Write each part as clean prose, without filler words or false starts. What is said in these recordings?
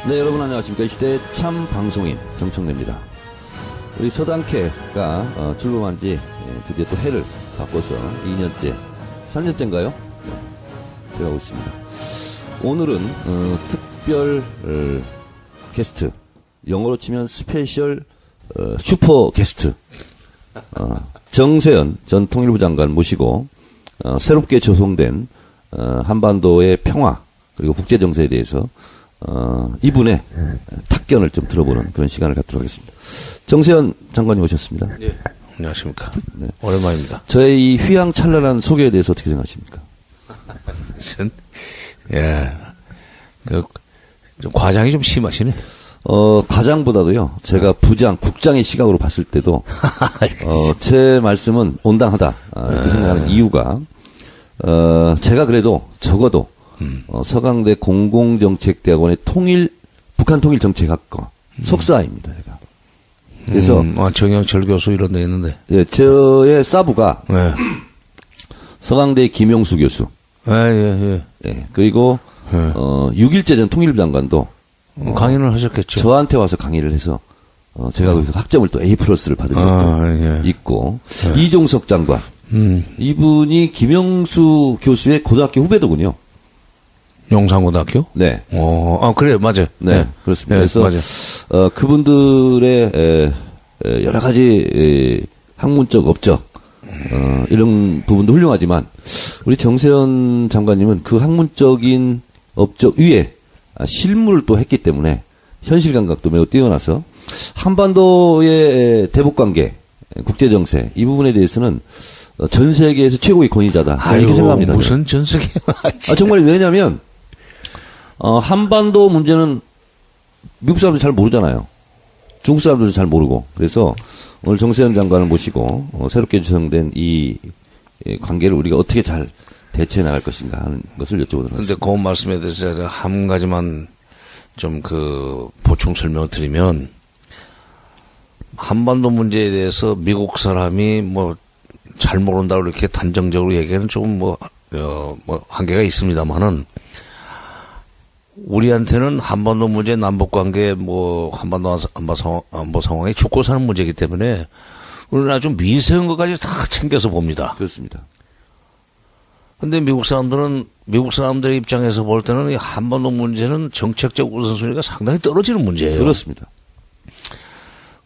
네, 여러분 안녕하십니까. 이 시대의 참 방송인 정청래입니다. 우리 서당캐가 출범한 지 드디어 또 해를 바꿔서 2년째, 3년째인가요? 네, 되어가고 있습니다. 오늘은 특별 게스트, 영어로 치면 스페셜 슈퍼 게스트 정세현 전 통일부 장관 모시고 새롭게 조성된 한반도의 평화 그리고 국제정세에 대해서 이분의 탁견을 좀 들어보는 그런 시간을 갖도록 하겠습니다. 정세현 장관님 오셨습니다. 네, 안녕하십니까. 네. 오랜만입니다. 저의 이 휘황찬란한 소개에 대해서 어떻게 생각하십니까? 무슨, 예, 좀 과장이 좀 심하시네. 과장보다도요, 제가 부장, 국장의 시각으로 봤을 때도, 제 말씀은 온당하다, 이렇게 생각하는 이유가, 제가 그래도 적어도, 서강대 공공정책대학원의 북한 통일정책학과 석사입니다, 제가. 그래서. 정영철 교수 이런 데 있는데. 예, 저의 사부가. 네. 서강대 김용수 교수. 예. 그리고, 6.1제 전 통일부 장관도. 강의를 하셨겠죠. 저한테 와서 강의를 해서, 제가 거기서 학점을 또 A+를 받은 것도 있고, 이종석 장관. 이분이 김영수 교수의 고등학교 후배더군요. 용산고등학교? 네. 그래요, 맞아요. 네, 그렇습니다. 네, 그래서, 맞아요. 그분들의, 여러 가지, 학문적, 업적, 이런 부분도 훌륭하지만, 우리 정세현 장관님은 그 학문적인 업적 위에 실무를 또 했기 때문에, 현실 감각도 매우 뛰어나서, 한반도의 대북관계, 국제정세, 이 부분에 대해서는 전 세계에서 최고의 권위자다. 이렇게 생각합니다. 무슨 전 세계? 정말 왜냐면, 한반도 문제는 미국 사람들 잘 모르잖아요. 중국 사람들도 잘 모르고. 그래서 오늘 정세현 장관을 모시고 새롭게 조성된 이 관계를 우리가 어떻게 잘 대처해 나갈 것인가 하는 것을 여쭤보도록 하겠습니다. 근데 그 말씀에 대해서 제가 한 가지만 좀 보충 설명을 드리면 한반도 문제에 대해서 미국 사람이 잘 모른다고 이렇게 단정적으로 얘기하는 조금 한계가 있습니다만은 우리한테는 한반도 문제, 남북관계, 한반도 안보 상황이 죽고 사는 문제이기 때문에 우리는 아주 미세한 것까지 다 챙겨서 봅니다. 그렇습니다. 근데 미국 사람들의 입장에서 볼 때는 이 한반도 문제는 정책적 우선순위가 상당히 떨어지는 문제예요. 그렇습니다.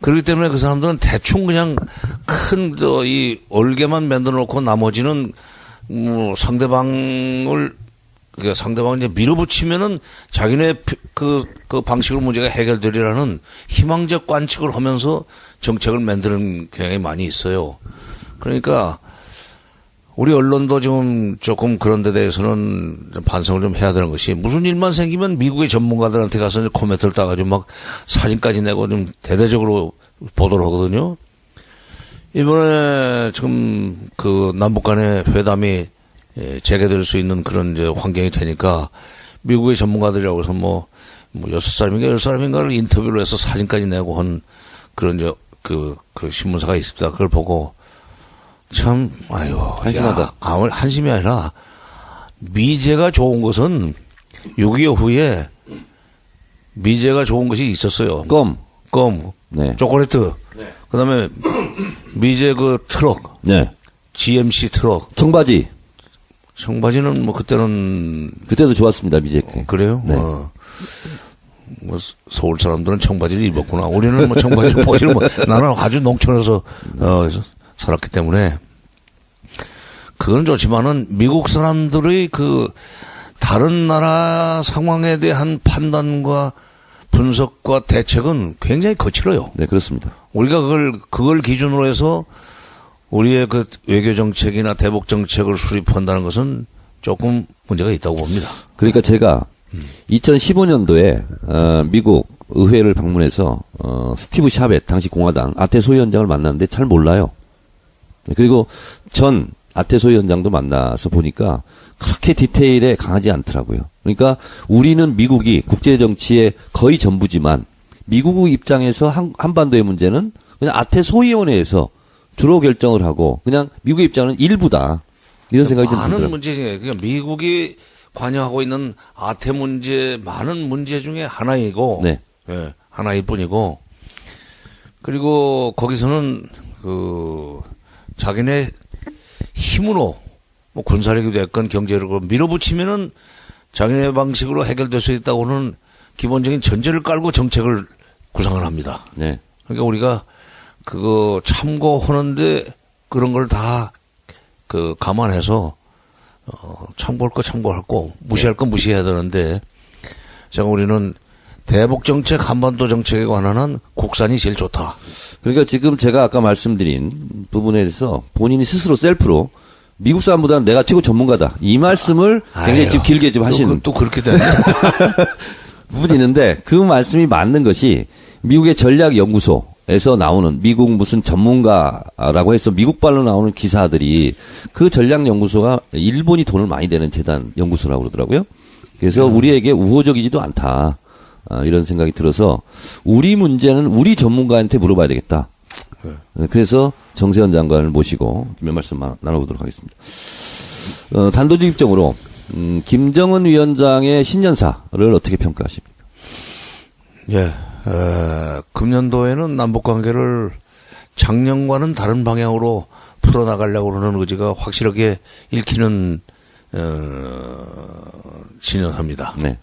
그렇기 때문에 그 사람들은 대충 그냥 이 얼개만 만들어 놓고 나머지는 상대방을 이제 밀어붙이면은 자기네 그 방식으로 문제가 해결되리라는 희망적 관측을 하면서 정책을 만드는 경향이 많이 있어요. 그러니까 우리 언론도 조금 그런 데 대해서는 좀 반성을 좀 해야 되는 것이 무슨 일만 생기면 미국의 전문가들한테 가서 코멘트를 따가지고 막 사진까지 내고 좀 대대적으로 보도를 하거든요. 이번에 지금 남북 간의 회담이 재개될 수 있는 그런 이제 환경이 되니까 미국의 전문가들이라고 해서 6사람인가 10사람인가를 인터뷰를 해서 사진까지 내고 한 그런 그 신문사가 있습니다. 그걸 보고 참, 한심하다. 한심이 아니라 미제가 좋은 것은 6.25 후에 미제가 좋은 것이 있었어요. 껌. 네. 초콜릿. 네. 그 다음에 미제 트럭. 네. GMC 트럭. 청바지는 그때도 좋았습니다, 미제. 그래요? 네. 서울 사람들은 청바지를 입었구나. 우리는 청바지를 보지를 나는 아주 농촌에서, 살았기 때문에. 그건 좋지만은 미국 사람들의 다른 나라 상황에 대한 판단과 분석과 대책은 굉장히 거칠어요. 네, 그렇습니다. 우리가 그걸 기준으로 해서 우리의 외교 정책이나 대북 정책을 수립한다는 것은 조금 문제가 있다고 봅니다. 그러니까 제가 2015년도에 미국 의회를 방문해서 스티브 샤벳 당시 공화당 아태 소위원장을 만났는데 잘 몰라요. 그리고 전 아태 소위원장도 만나서 보니까 그렇게 디테일에 강하지 않더라고요. 그러니까 우리는 미국이 국제 정치의 거의 전부지만 미국 입장에서 한반도의 문제는 그냥 아태 소위원회에서 주로 결정을 하고 그냥 미국의 입장은 일부다. 이런 생각이 좀 들더라고요. 많은 문제지. 그러니까 미국이 관여하고 있는 아태 문제, 많은 문제 중에 하나이고, 네. 예, 하나일 뿐이고, 그리고 거기서는 자기네 힘으로 뭐 군사력이 됐건 경제력으로 밀어붙이면은 자기네 방식으로 해결될 수 있다고는 기본적인 전제를 깔고 정책을 구상을 합니다. 네. 그러니까 우리가 그거 참고하는데 그런 걸 다 감안해서 참고할 거 참고할 거 무시할 거 무시해야 되는데 제가 우리는 대북 정책, 한반도 정책에 관한 한 국산이 제일 좋다. 그러니까 지금 제가 아까 말씀드린 부분에 대해서 본인이 스스로 셀프로 미국 사람보다는 내가 최고 전문가다. 이 말씀을 굉장히 지금 길게 좀 하시는. 또 그렇게 되네. 부분이 있는데 그 말씀이 맞는 것이 미국의 전략연구소에서 나오는 미국 무슨 전문가라고 해서 미국발로 나오는 기사들이 그 전략연구소가 일본이 돈을 많이 내는 재단 연구소라고 그러더라고요. 그래서 우리에게 우호적이지도 않다. 이런 생각이 들어서 우리 문제는 우리 전문가한테 물어봐야 되겠다. 그래서 정세현 장관을 모시고 몇 말씀 나눠보도록 하겠습니다. 단도직입적으로 김정은 위원장의 신년사를 어떻게 평가하십니까? 예, 금년도에는 남북 관계를 작년과는 다른 방향으로 풀어나가려고 하는 의지가 확실하게 읽히는 신년사입니다. 네.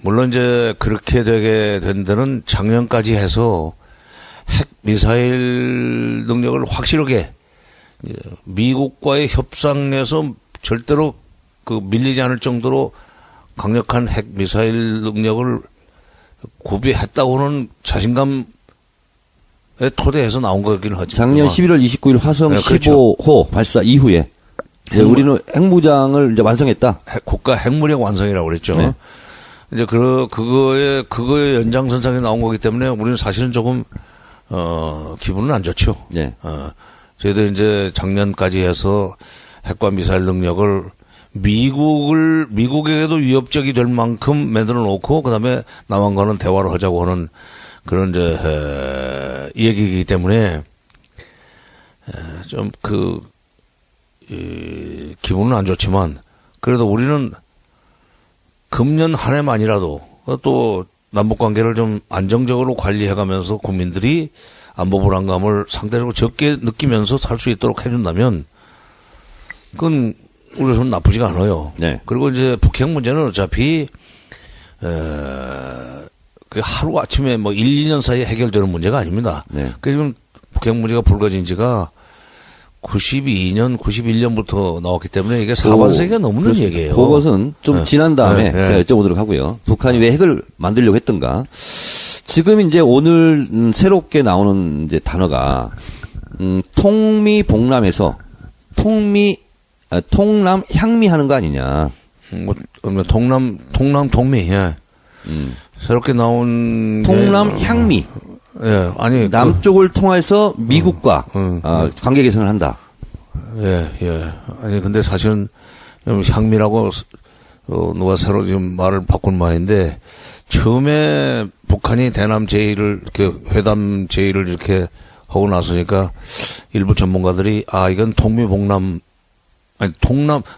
물론 이제 그렇게 되게 된 데는 작년까지 해서 핵 미사일 능력을 확실하게 미국과의 협상에서 절대로 밀리지 않을 정도로 강력한 핵 미사일 능력을 구비했다고는 자신감의 토대에서 나온 거긴 하지만 작년 11월 29일 화성 네, 그렇죠. 15호 발사 이후에 우리는 핵무장을 이제 완성했다. 국가 핵무력 완성이라고 그랬죠. 네. 이제 그거의 연장선상에 나온 거기 때문에 우리는 사실은 조금 기분은 안 좋죠. 네. 저희들 이제 작년까지 해서 핵과 미사일 능력을 미국에게도 위협적이 될 만큼 만들어 놓고 그다음에 남한과는 대화를 하자고 하는 그런 이제 얘기이기 때문에 좀 기분은 안 좋지만 그래도 우리는 금년 한 해만이라도 또 남북 관계를 좀 안정적으로 관리해가면서 국민들이 안보 불안감을 상대적으로 적게 느끼면서 살 수 있도록 해준다면 그건 우리로서는 나쁘지가 않아요. 네. 그리고 이제 북핵 문제는 어차피 그 하루 아침에 뭐 1, 2년 사이에 해결되는 문제가 아닙니다. 네. 그래서 지금 북핵 문제가 불거진 지가 92년, 91년부터 나왔기 때문에 이게 4반세기가 넘는 그렇습니다. 얘기예요. 그것은 좀 지난 다음에 네. 제가 여쭤보도록 하고요. 북한이 왜 핵을 만들려고 했던가. 지금 이제 오늘 새롭게 나오는 이제 단어가 통미봉남에서 통남 향미하는 거 아니냐. 통미, 예. 새롭게 나온. 통남 향미. 예, 아니. 남쪽을 통해서 미국과, 관계 개선을 한다. 예, 예. 아니, 근데 사실은 향미라고, 누가 새로 지금 말을 바꾼 말인데, 처음에 북한이 대남 제의를, 이렇게 회담 제의를 이렇게 하고 나서니까 일부 전문가들이, 이건 통미봉남, 아니,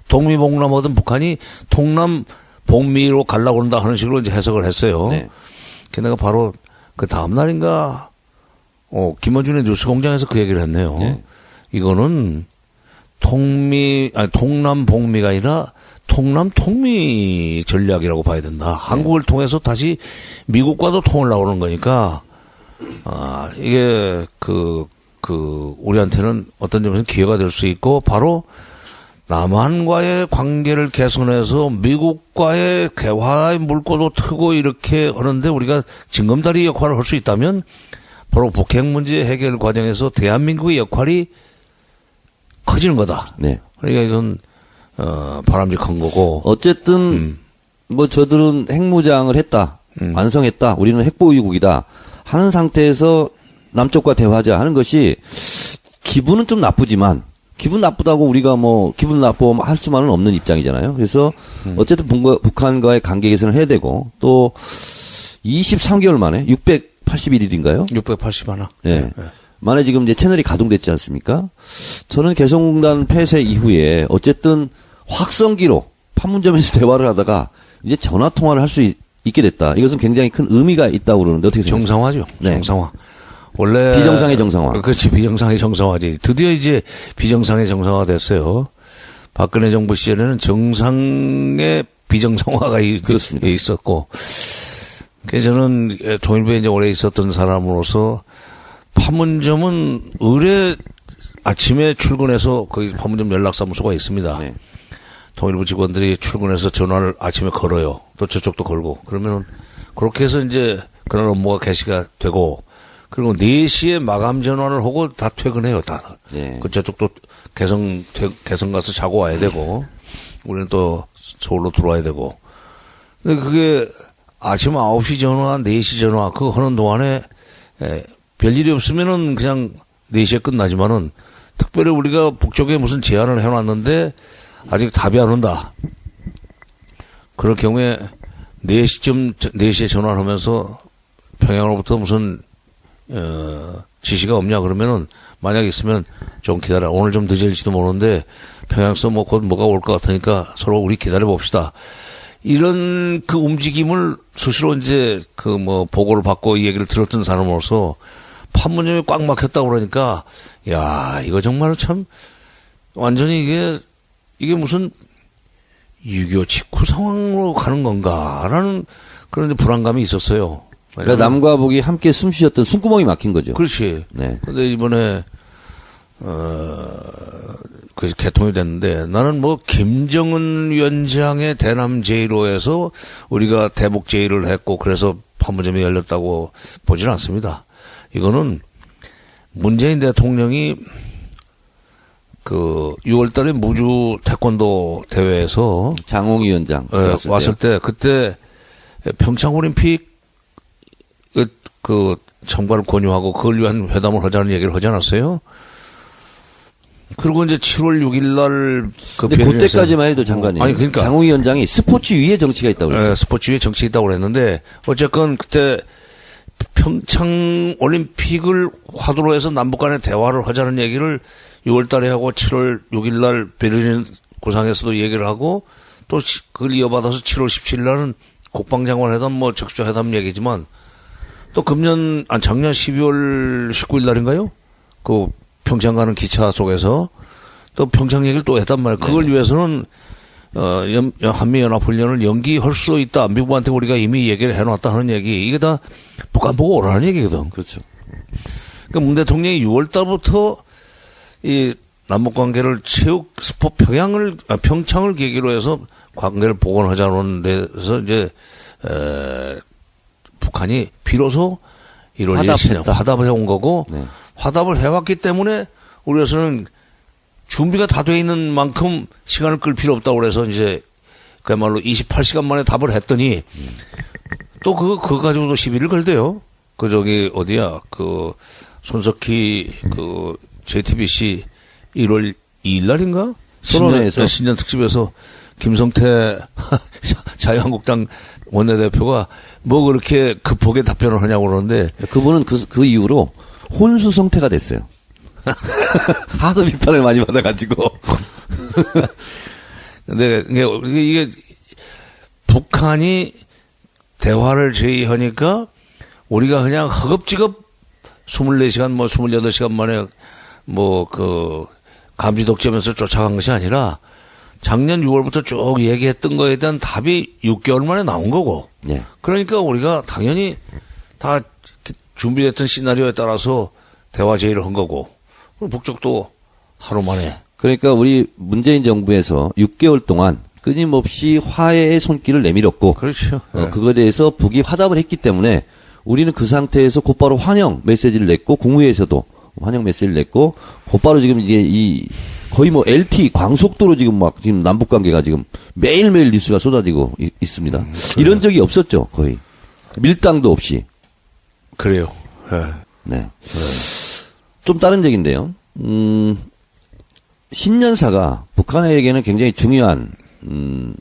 통미봉남 하던 북한이 통남 복미로 가려고 한다 하는 식으로 이제 해석을 했어요. 네. 걔네가 바로 그 다음 날인가, 김어준의 뉴스 공장에서 그 얘기를 했네요. 네. 이거는 통남 복미가 아니라 통남 통미 전략이라고 봐야 된다. 한국을 통해서 다시 미국과도 통을 나오는 거니까, 이게 우리한테는 어떤 점에서 기회가 될 수 있고, 바로 남한과의 관계를 개선해서 미국과의 대화의 물꼬도 트고 이렇게 하는데 우리가 징검다리 역할을 할 수 있다면 바로 북핵 문제 해결 과정에서 대한민국의 역할이 커지는 거다. 네. 그러니까 이건 바람직한 거고. 어쨌든 뭐 저들은 핵무장을 했다. 완성했다. 우리는 핵보유국이다. 하는 상태에서 남쪽과 대화하자 하는 것이 기분은 좀 나쁘지만 기분 나쁘다고 우리가 뭐 기분 나쁘고 할 수만은 없는 입장이잖아요. 그래서 어쨌든 북한과의 관계 개선을 해야 되고 또 23개월 만에 681일인가요? 681. 네. 네. 만에 지금 이제 채널이 가동됐지 않습니까? 저는 개성공단 폐쇄 이후에 어쨌든 확성기로 판문점에서 대화를 하다가 이제 전화 통화를 할 수 있게 됐다. 이것은 굉장히 큰 의미가 있다고 그러는데 어떻게 생각하세요? 정상화죠. 네. 정상화. 원래 비정상의 정상화. 그렇지. 비정상의 정상화지. 드디어 이제 비정상의 정상화가 됐어요. 박근혜 정부 시절에는 정상의 비정상화가 그렇습니다. 있었고, 그래서 저는 통일부에 이제 오래 있었던 사람으로서 판문점은 의뢰 아침에 출근해서 거기 판문점 연락사무소가 있습니다. 네. 통일부 직원들이 출근해서 전화를 아침에 걸어요. 또 저쪽도 걸고. 그러면은 그렇게 해서 이제 그날 업무가 개시가 되고, 그리고 4시에 마감 전환을 하고 다 퇴근해요, 다들. 네. 그 저쪽도 개성 가서 자고 와야 되고, 우리는 또 서울로 들어와야 되고. 근데 그게 아침 9시 전화, 4시 전화, 그거 하는 동안에, 별일이 없으면은 그냥 4시에 끝나지만은, 특별히 우리가 북쪽에 무슨 제안을 해놨는데, 아직 답이 안 온다. 그럴 경우에 4시에 전화를 하면서 평양으로부터 무슨 지시가 없냐 그러면은 만약 있으면 좀 기다려. 오늘 좀 늦을지도 모르는데 평양서 뭐 곧 뭐가 올 것 같으니까 서로 우리 기다려 봅시다. 이런 그 움직임을 수시로 이제 그 뭐 보고를 받고 이 얘기를 들었던 사람으로서 판문점이 꽉 막혔다고 그러니까 야, 이거 정말 참 완전히 이게 무슨 6.25 직후 상황으로 가는 건가라는 그런 불안감이 있었어요. 그러니까 남과 북이 함께 숨 쉬었던 숨구멍이 막힌 거죠. 그렇지. 네. 근데 이번에, 그 개통이 됐는데 나는 뭐 김정은 위원장의 대남 제의로해서 우리가 대북 제의를 했고 그래서 판문점이 열렸다고 보지는 않습니다. 이거는 문재인 대통령이 그 6월 달에 무주 태권도 대회에서 장홍 위원장 왔을 때 그때 평창 올림픽 그 참가를 권유하고 그걸 위한 회담을 하자는 얘기를 하지 않았어요? 그리고 이제 7월 6일 날 근데 그때까지만 해도 장관님. 아니 그러니까 장홍 위원장이 스포츠 위에 정치가 있다고 그랬어요. 스포츠 위에 정치가 있다고 그랬는데 어쨌건 그때 평창 올림픽을 화두로 해서 남북 간의 대화를 하자는 얘기를 6월 달에 하고 7월 6일 날 베를린 구상에서도 얘기를 하고 또 그걸 이어받아서 7월 17일 날은 국방장관 회담 뭐 적조 회담 얘기지만 또 작년 12월 19일 날인가요? 그 평창 가는 기차 속에서 또 평창 얘기를 또 했단 말이에요. 그걸 위해서는 한미연합훈련을 연기할 수도 있다. 미국한테 우리가 이미 얘기를 해놨다 하는 얘기. 이게 다 북한 보고 오라는 얘기거든. 그렇죠. 그러니까 문 대통령이 6월 달부터 이 남북 관계를 스포 평창을 계기로 해서 관계를 복원하자는 데서 이제 북한이 비로소 1월 1일 화답을 해온 거고 네. 화답을 해왔기 때문에 우리로서는 준비가 다 돼 있는 만큼 시간을 끌 필요 없다고 그래서 이제 그야말로 28시간 만에 답을 했더니 또 그거 가지고도 시비를 걸대요. 어디야, 손석희, JTBC 1월 2일 날인가? 토론회에서. 신년 특집에서 김성태 자유한국당 원내대표가 뭐 그렇게 급하게 답변을 하냐고 그러는데. 그분은 그 이후로 혼수 성태가 됐어요. 하도 비판을 많이 받아가지고. 근데 이게 북한이 대화를 제의하니까 우리가 그냥 허겁지겁 24시간 28시간 만에 감지독점에서 쫓아간 것이 아니라 작년 6월부터 쭉 얘기했던 거에 대한 답이 6개월 만에 나온 거고. 네. 그러니까 우리가 당연히 다 준비됐던 시나리오에 따라서 대화 제의를 한 거고. 북쪽도 하루 만에. 그러니까 우리 문재인 정부에서 6개월 동안 끊임없이 화해의 손길을 내밀었고. 그렇죠. 네. 그거에 대해서 북이 화답을 했기 때문에 우리는 그 상태에서 곧바로 환영 메시지를 냈고 국무회에서도 환영 메시지를 냈고 곧바로 지금 이제 거의 LT 광속도로 지금 남북 관계가 지금 매일매일 뉴스가 쏟아지고 있습니다. 이런 적이 없었죠, 거의. 밀당도 없이. 그래요. 네. 좀 다른 얘기인데요. 신년사가 북한에게는 굉장히 중요한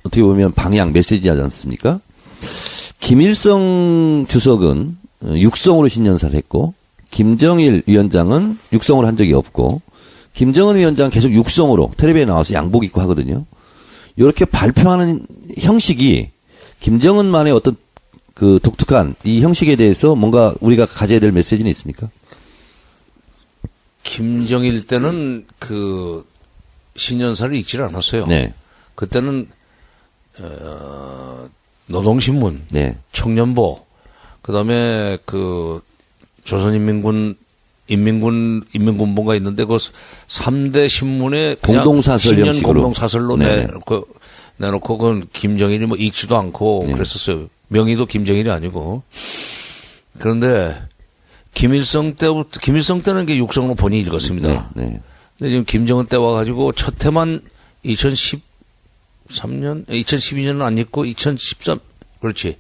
어떻게 보면 방향 메시지하지 않습니까? 김일성 주석은 육성으로 신년사를 했고 김정일 위원장은 육성으로 한 적이 없고 김정은 위원장은 계속 육성으로 텔레비에 나와서 양복 입고 하거든요. 이렇게 발표하는 형식이 김정은만의 어떤 그 독특한 이 형식에 대해서 뭔가 우리가 가져야 될 메시지는 있습니까? 김정일 때는 그 신년사를 읽지를 않았어요. 네. 그때는 노동신문, 네. 청년보, 그다음에 그 인민군본가 있는데 그 3대 신문에 그냥 공동사설 신년 형식으로. 공동사설로 네. 내놓고 그건 김정일이 뭐 읽지도 않고 네. 그랬었어요. 명의도 김정일이 아니고. 그런데 김일성 때는 게 육성으로 본인이 읽었습니다. 네. 네. 근데 지금 김정은 때 와가지고 첫 해만 2012년은 안 읽고 2013 그렇지.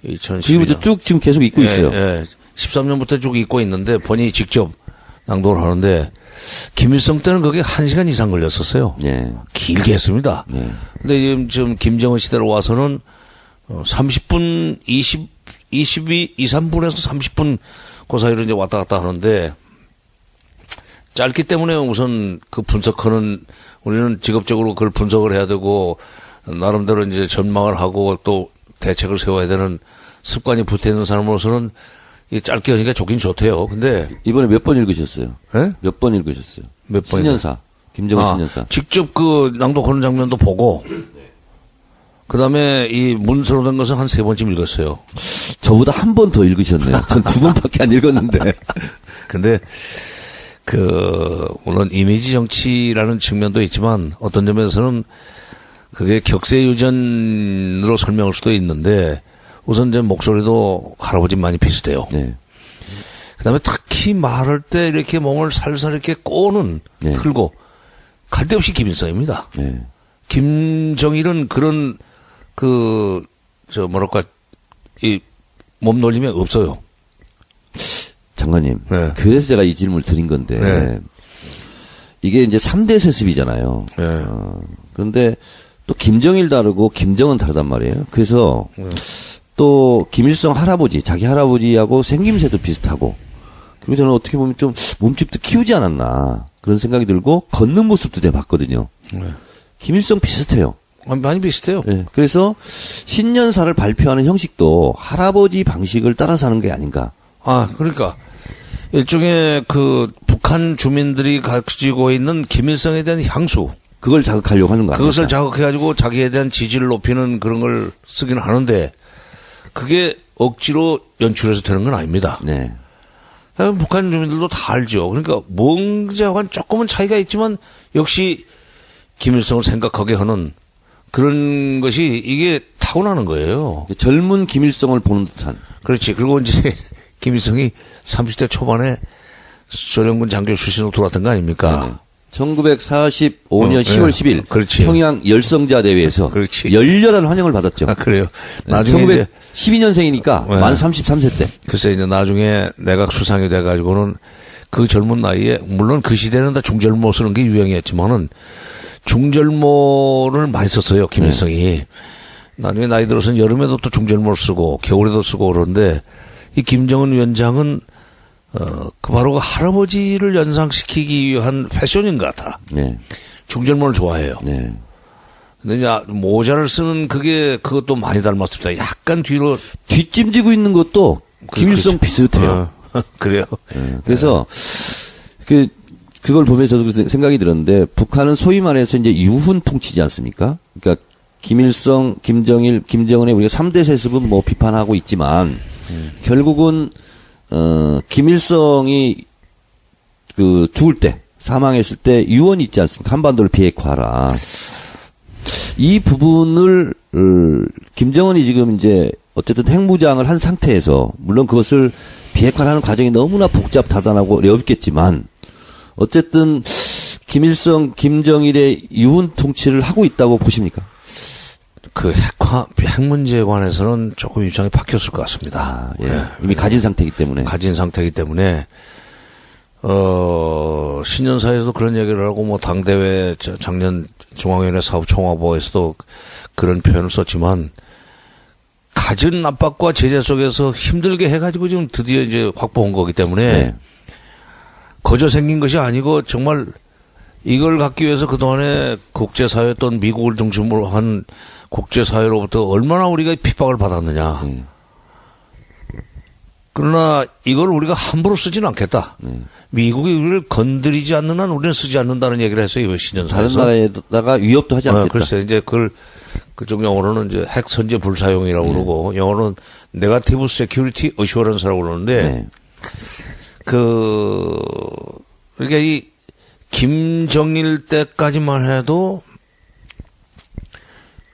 2012년. 지금부터 쭉 지금 계속 읽고 있어요. 예. 13년부터 쭉 읽고 있는데 본인이 직접 낭독을 하는데 김일성 때는 그게 1시간 이상 걸렸었어요. 네. 길게 했습니다. 네. 근데 지금 김정은 시대로 와서는 30분, 23분에서 30분 그 사이로 이제 왔다 갔다 하는데 짧기 때문에 우선 그 분석하는 우리는 직업적으로 그걸 분석을 해야 되고 나름대로 이제 전망을 하고 또 대책을 세워야 되는 습관이 붙어 있는 사람으로서는 이 짧게 하니까 좋긴 좋대요. 근데 이번에 몇 번 읽으셨어요? 예? 몇 번 읽으셨어요? 몇 번이요? 신년사. 김정은 신년사. 직접 그 낭독하는 장면도 보고 그다음에 이 문서로 된 것은 한 3번쯤 읽었어요. 저보다 한 번 더 읽으셨네요. 전 2번밖에 안 읽었는데. 근데 물론 이미지 정치라는 측면도 있지만 어떤 점에서는 그게 격세유전으로 설명할 수도 있는데 우선 제 목소리도 할아버지 많이 비슷해요. 네. 그다음에 특히 말할 때 이렇게 몸을 살살 이렇게 꼬는 네. 틀고 갈 데 없이 김일성입니다. 네. 김정일은 그런 뭐랄까 이 몸놀림이 없어요. 장관님. 네. 그래서 제가 이 질문을 드린 건데. 네. 이게 이제 3대 세습이잖아요. 네. 그런데 또 김정일 다르고 김정은 다르단 말이에요. 그래서 또 김일성 할아버지, 자기 할아버지하고 생김새도 비슷하고 그리고 저는 어떻게 보면 좀 몸집도 키우지 않았나 그런 생각이 들고 걷는 모습도 내가 봤거든요. 네. 김일성 비슷해요. 많이 비슷해요. 네. 그래서 신년사를 발표하는 형식도 할아버지 방식을 따라서 하는 게 아닌가. 그러니까 일종의 그 북한 주민들이 가지고 있는 김일성에 대한 향수 그걸 자극하려고 하는 거 아닙니까? 그것을 자극해가지고 자기에 대한 지지를 높이는 그런 걸 쓰긴 하는데 그게 억지로 연출해서 되는 건 아닙니다. 네. 북한 주민들도 다 알죠. 그러니까 뭔가와는 조금은 차이가 있지만 역시 김일성을 생각하게 하는 그런 것이 이게 타고나는 거예요. 젊은 김일성을 보는 듯한. 그렇지. 그리고 이제 김일성이 30대 초반에 소련군 장교 출신으로 들어왔던 거 아닙니까? 네네. 1945년 10월 10일 그렇지. 평양 열성자 대회에서 그렇지. 열렬한 환영을 받았죠. 그래요. 나중에 이제 1912년생이니까 네. 만 33세 때. 글쎄 이제 나중에 내각 수상이 돼가지고는 그 젊은 나이에 물론 그 시대는 다 중절모 쓰는 게 유행이었지만은 중절모를 많이 썼어요 김일성이. 나중에 나이 들어서는 여름에도 또 중절모를 쓰고 겨울에도 쓰고 그러는데 이 김정은 위원장은 그 바로 그 할아버지를 연상시키기 위한 패션인 것 같아. 네. 중절모를 좋아해요. 네. 근데 이제 모자를 쓰는 그것도 많이 닮았습니다. 약간 뒤로 뒷짐지고 있는 것도 김일성 비슷해요. 그래요. 네. 그래서 그걸 보면서 저도 생각이 들었는데 북한은 소위 말해서 이제 유훈 통치지 않습니까? 그러니까 김일성, 김정일, 김정은의 우리가 3대 세습은 뭐 비판하고 있지만 결국은 김일성이 죽을 때 사망했을 때 유언이 있지 않습니까? 한반도를 비핵화하라. 이 부분을 김정은이 지금 이제 어쨌든 핵무장을 한 상태에서 물론 그것을 비핵화하는 과정이 너무나 복잡하다고 어렵겠지만 어쨌든 김일성, 김정일의 유훈 통치를 하고 있다고 보십니까? 그 핵 문제에 관해서는 조금 입장이 바뀌었을 것 같습니다. 예. 이미 가진 상태이기 때문에. 가진 상태이기 때문에 신년사에서도 그런 얘기를 하고 뭐 당대회 작년 중앙위원회 사업총화보에서도 그런 표현을 썼지만 가진 압박과 제재 속에서 힘들게 해가지고 지금 드디어 이제 확보한 거기 때문에 네. 거저 생긴 것이 아니고 정말 이걸 갖기 위해서 그동안에 국제사회 또는 미국을 중심으로 한 국제사회로부터 얼마나 우리가 핍박을 받았느냐. 그러나 이걸 우리가 함부로 쓰지는 않겠다. 미국이 우리를 건드리지 않는 한 우리는 쓰지 않는다는 얘기를 했어요. 이번 신년사에서. 다른 나라에다가 위협도 하지 않겠다. 글쎄 이제 그걸 그쪽 영어로는 이제 핵 선제 불사용이라고 그러고 영어로는 네거티브 세큐리티 어슈어런스라고 그러는데 그러니까 이 김정일 때까지만 해도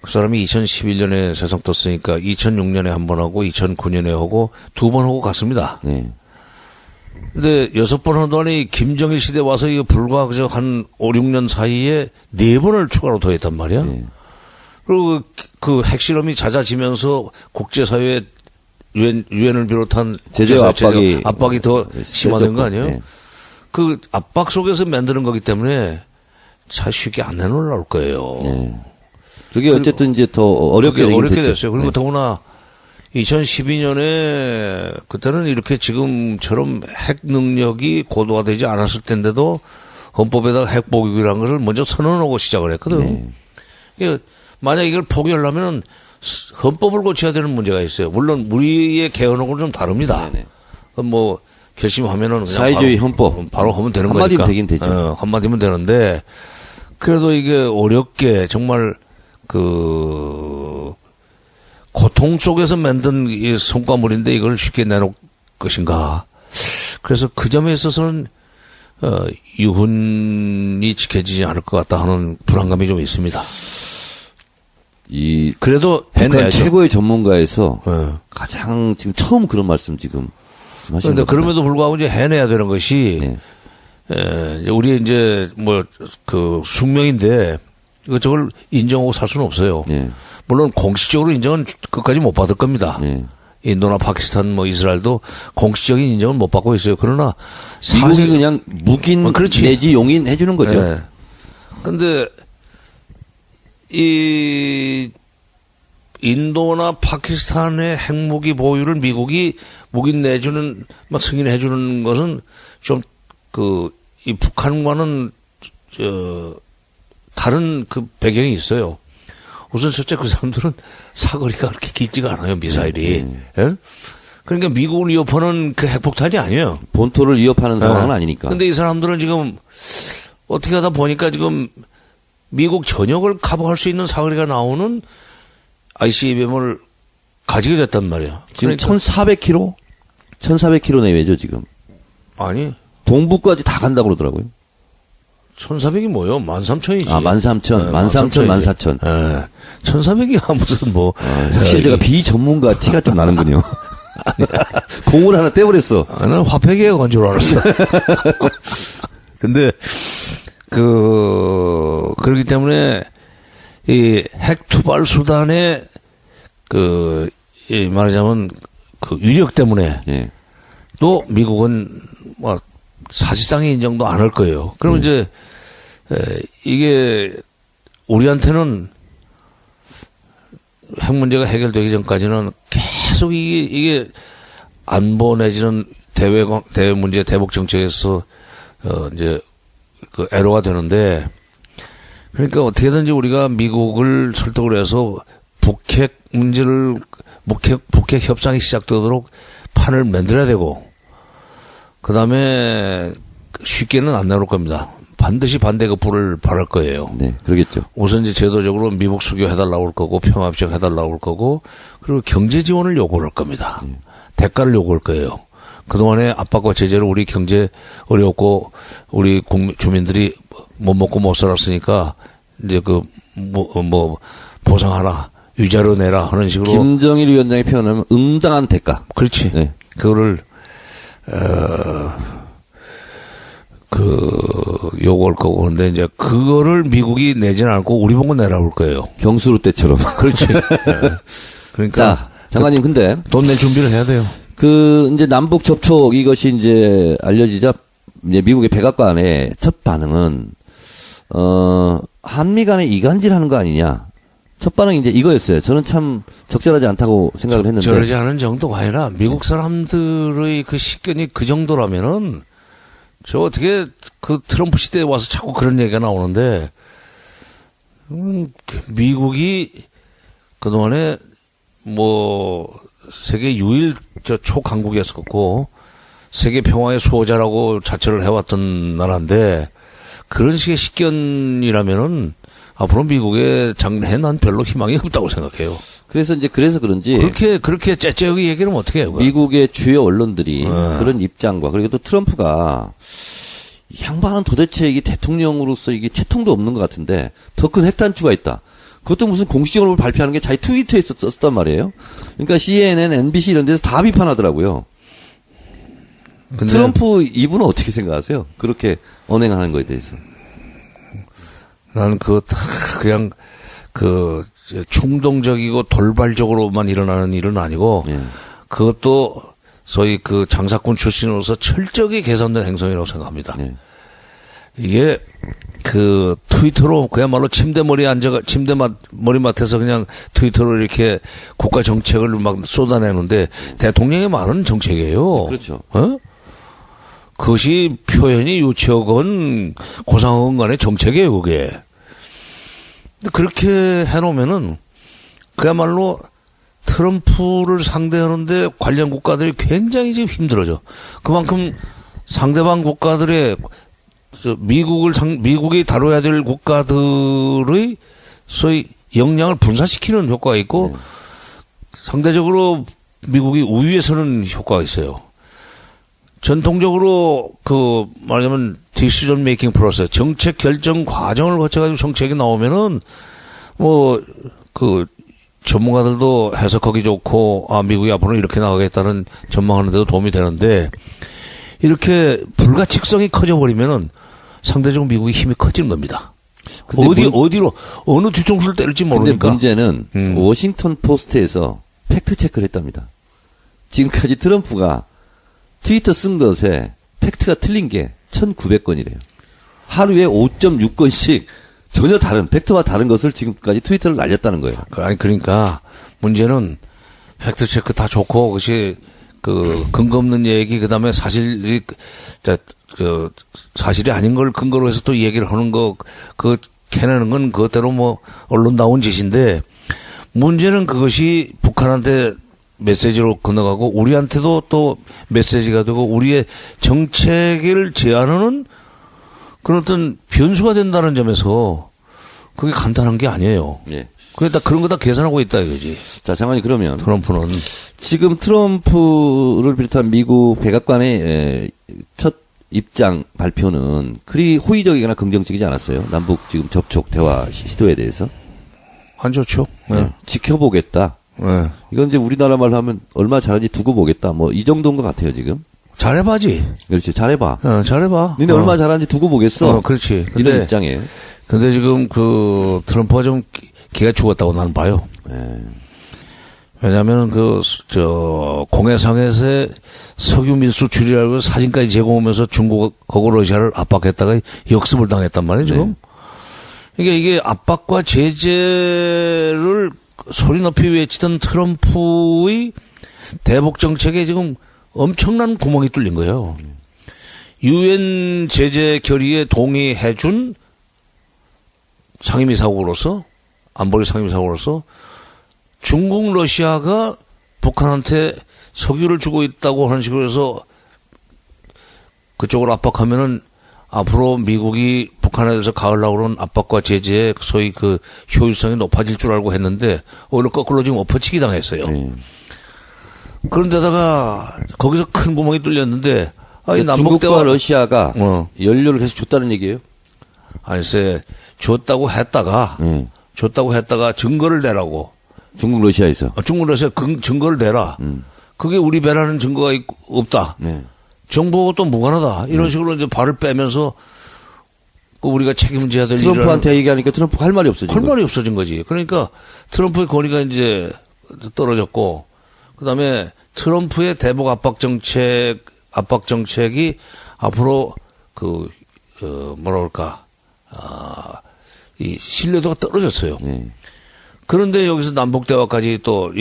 그 사람이 2011년에 세상 떴으니까 2006년에 한 번 하고 2009년에 하고 두 번 하고 갔습니다. 네. 근데 6번 한 동안에 김정일 시대 와서 이거 불과 그저 한 5, 6년 사이에 4번을 추가로 더했단 말이야. 네. 그리고 그 핵실험이 잦아지면서 국제사회에 유엔을 비롯한 제재 압박이 더 심화된 거 아니에요? 네. 그 압박 속에서 만드는 거기 때문에 잘 쉽게 안 내놓을 거예요. 네. 그게 어쨌든 이제 더 어렵게 됐어요. 그리고 더구나 2012년에 그때는 이렇게 지금처럼 핵 능력이 고도화되지 않았을 텐데도 헌법에다가 핵 보유라는 것을 먼저 선언하고 시작을 했거든. 네. 만약 이걸 포기하려면 헌법을 고쳐야 되는 문제가 있어요. 물론 우리의 개헌하고는 좀 다릅니다. 뭐 결심하면은 그냥 사회주의 헌법 바로 하면 되는 한마디면 거니까. 되긴 되죠. 한마디면 되는데 그래도 이게 어렵게 정말 그 고통 속에서 만든 이 성과물인데 이걸 쉽게 내놓을 것인가. 그래서 그 점에 있어서는 유훈이 지켜지지 않을 것 같다 하는 불안감이 좀 있습니다. 그래도 북한 해내야죠. 최고의 전문가에서 가장 지금 처음 그런 말씀 지금 하시는 그런데 겁니다. 그럼에도 불구하고 이제 해내야 되는 것이 이제 우리 이제 뭐 그 숙명인데 이거 저걸 인정하고 살 수는 없어요. 네. 물론 공식적으로 인정은 끝까지 못 받을 겁니다. 네. 인도나 파키스탄 뭐 이스라엘도 공식적인 인정은 못 받고 있어요. 그러나 미국이 그냥 묵인 내지 용인 해주는 거죠. 네. 근데 이 인도나 파키스탄의 핵무기 보유를 미국이 묵인 내주는 막 승인해 주는 것은 좀 이 북한과는 다른 그 배경이 있어요. 우선 첫째 그 사람들은 사거리가 그렇게 길지가 않아요, 미사일이. 예? 그러니까 미국을 위협하는 그 핵폭탄이 아니에요. 본토를 위협하는 상황은 아니니까. 근데 이 사람들은 지금 어떻게 하다 보니까 지금 미국 전역을 커버할 수 있는 사거리가 나오는 ICBM을 가지게 됐단 말이에요. 지금 1,400km? 1,400km 내외죠, 지금. 아니. 동부까지 다 간다고 그러더라고요. 1,400이 뭐요? 13,000이지. 아, 13,000, 13,000, 14,000. 예. 1,400이 무슨 뭐. 확실히 제가 비전문가 티가 좀 나는군요. 공을 하나 떼버렸어. 나는 화폐기가 건 줄 알았어. 근데, 그렇기 때문에, 이 핵 투발 수단의 말하자면 그 위력 때문에 예. 또 미국은 뭐 사실상의 인정도 안 할 거예요. 그럼 이제 이게 우리한테는 핵 문제가 해결되기 전까지는 계속 이게 안보 내지는 대외 문제 대북 정책에서 이제 그 애로가 되는데 그러니까 어떻게든지 우리가 미국을 설득을 해서 북핵 문제를 북핵 협상이 시작되도록 판을 만들어야 되고 그다음에 쉽게는 안 나올 겁니다. 반드시 반대급부를 바랄 거예요. 네, 그러겠죠. 우선 이제 제도적으로 미국 수교해달라고 할 거고 평화협정 해달라고 할 거고 그리고 경제 지원을 요구할 겁니다. 대가를 요구할 거예요. 그동안에 압박과 제재로 우리 경제 어렵고 우리 주민들이 못 먹고 못 살았으니까 이제 뭐 보상하라. 위자료 내라 하는 식으로. 김정일 위원장이 표현하면 응당한 대가. 그렇지. 네. 그거를 요구할 거고 그런데 이제 그거를 미국이 내지는 않고 우리 보고 내라올 거예요. 경수로 때처럼. 그렇지. 네. 그러니까 자, 장관님 근데 돈 낼 준비를 해야 돼요. 이제 남북 접촉 이것이 이제 알려지자 이제 미국의 백악관의 첫 반응은 한미 간에 이간질하는 거 아니냐. 첫 반응이 이제 이거였어요. 저는 참 적절하지 않다고 생각을 했는데. 적절하지 않은 정도가 아니라 미국 사람들의 그 식견이 그 정도라면은 저 어떻게 그 트럼프 시대에 와서 자꾸 그런 얘기가 나오는데, 미국이 그동안에 뭐 세계 유일 저 초강국이었었고 세계 평화의 수호자라고 자처를 해왔던 나라인데 그런 식의 식견이라면은 앞으로 미국의 장래에 난 별로 희망이 없다고 생각해요. 그래서 그런지 그렇게 째째하게 얘기를 하면 어떻게 해요? 그걸? 미국의 주요 언론들이 그런 입장과 그리고 또 트럼프가 이 양반은 도대체 이게 대통령으로서 이게 채통도 없는 것 같은데 더 큰 핵단추가 있다. 그것도 무슨 공식적으로 발표하는 게 자기 트위터에 썼단 말이에요. 그러니까 CNN, MBC 이런 데서 다 비판하더라고요. 근데 트럼프 이분은 어떻게 생각하세요? 그렇게 언행하는 거에 대해서. 나는 그거 다 그냥 충동적이고 돌발적으로만 일어나는 일은 아니고 예. 그것도 소위 그 장사꾼 출신으로서 철저하게 계산된 행동이라고 생각합니다. 예. 이게 그 트위터로 그야말로 머리맡에서 그냥 트위터로 이렇게 국가 정책을 막 쏟아내는데 대통령의 말은 정책이에요. 그렇죠. 어? 그것이 표현이 유치하건 고상하건 간의 정책이에요, 그게. 근데 그렇게 해놓으면은 그야말로 트럼프를 상대하는데 관련 국가들이 굉장히 지금 힘들어져. 그만큼 상대방 국가들의 미국이 다뤄야 될 국가들의 소위 역량을 분산시키는 효과가 있고 상대적으로 미국이 우위에 서는 효과가 있어요. 전통적으로 말하자면 디시전 메이킹 프로세스, 정책 결정 과정을 거쳐가지고 정책이 나오면은 전문가들도 해석하기 좋고 미국이 앞으로 이렇게 나가겠다는 전망하는 데도 도움이 되는데 이렇게 불가측성이 커져버리면은 상대적으로 미국의 힘이 커지는 겁니다. 어디로 어느 뒤통수를 때릴지 모르니까. 근데 문제는 워싱턴 포스트에서 팩트 체크를 했답니다. 지금까지 트럼프가 트위터 쓴 것에 팩트가 틀린 게 1,900건이래요. 하루에 5.6건씩 전혀 다른 팩트와 다른 것을 지금까지 트위터를 날렸다는 거예요. 아니 그러니까 문제는 팩트 체크 다 좋고 그것이 근거 없는 얘기 그다음에 사실이 사실이 아닌 걸 근거로 해서 또 얘기를 하는 거 캐내는 건 그것대로 언론다운 짓인데 문제는 그것이 북한한테 메시지로 건너가고 우리한테도 또 메시지가 되고 우리의 정책을 제한하는 그런 어떤 변수가 된다는 점에서 그게 간단한 게 아니에요. 예. 그러니까 그런 거 다 계산하고 있다 이거지. 자, 장관님 그러면 트럼프는 지금 트럼프를 비롯한 미국 백악관의 첫 입장 발표는 그리 호의적이거나 긍정적이지 않았어요. 남북 지금 접촉 대화 시도에 대해서. 안 좋죠. 네. 지켜보겠다. 네. 이건 이제 우리나라 말로 하면 얼마 잘하는지 두고 보겠다. 이 정도인 것 같아요, 지금. 잘해봐지. 그렇지, 잘해봐. 잘해봐. 니네 얼마 잘하는지 두고 보겠어. 그렇지. 이런 입장이에요. 근데 지금 트럼프가 좀 기가 죽었다고 나는 봐요. 네. 왜냐하면 공해상에서의 석유 밀수 줄이라고 사진까지 제공하면서 중국하고 러시아를 압박했다가 역습을 당했단 말이에요, 지금. 이게 압박과 제재를 소리 높이 외치던 트럼프의 대북 정책에 지금 엄청난 구멍이 뚫린 거예요. 유엔 제재 결의에 동의해준 상임이사국으로서 안보리 상임이사국으로서 중국, 러시아가 북한한테 석유를 주고 있다고 하는 식으로 해서 그쪽으로 압박하면은 앞으로 미국이 북한에 대해서 가하려고 그러는 압박과 제재의 소위 효율성이 높아질 줄 알고 했는데 오히려 거꾸로 지금 엎어치기 당했어요. 그런데다가 거기서 큰 구멍이 뚫렸는데 중국과 러시아가 연료를 계속 줬다는 얘기예요? 아니세 줬다고 했다가 증거를 내라고. 중국 러시아에서. 중국 러시아 증거를 내라. 그게 우리 배라는 증거가 없다. 네. 정보가 또 무관하다. 이런 식으로 이제 발을 빼면서 우리가 책임져야 될 트럼프한테 얘기하니까 트럼프가 할 말이 없어진 말이 없어진 거지. 그러니까 트럼프의 권위가 이제 떨어졌고 그다음에 트럼프의 대북 압박 정책이 앞으로 이 신뢰도가 떨어졌어요. 네. 그런데 여기서 남북 대화까지 또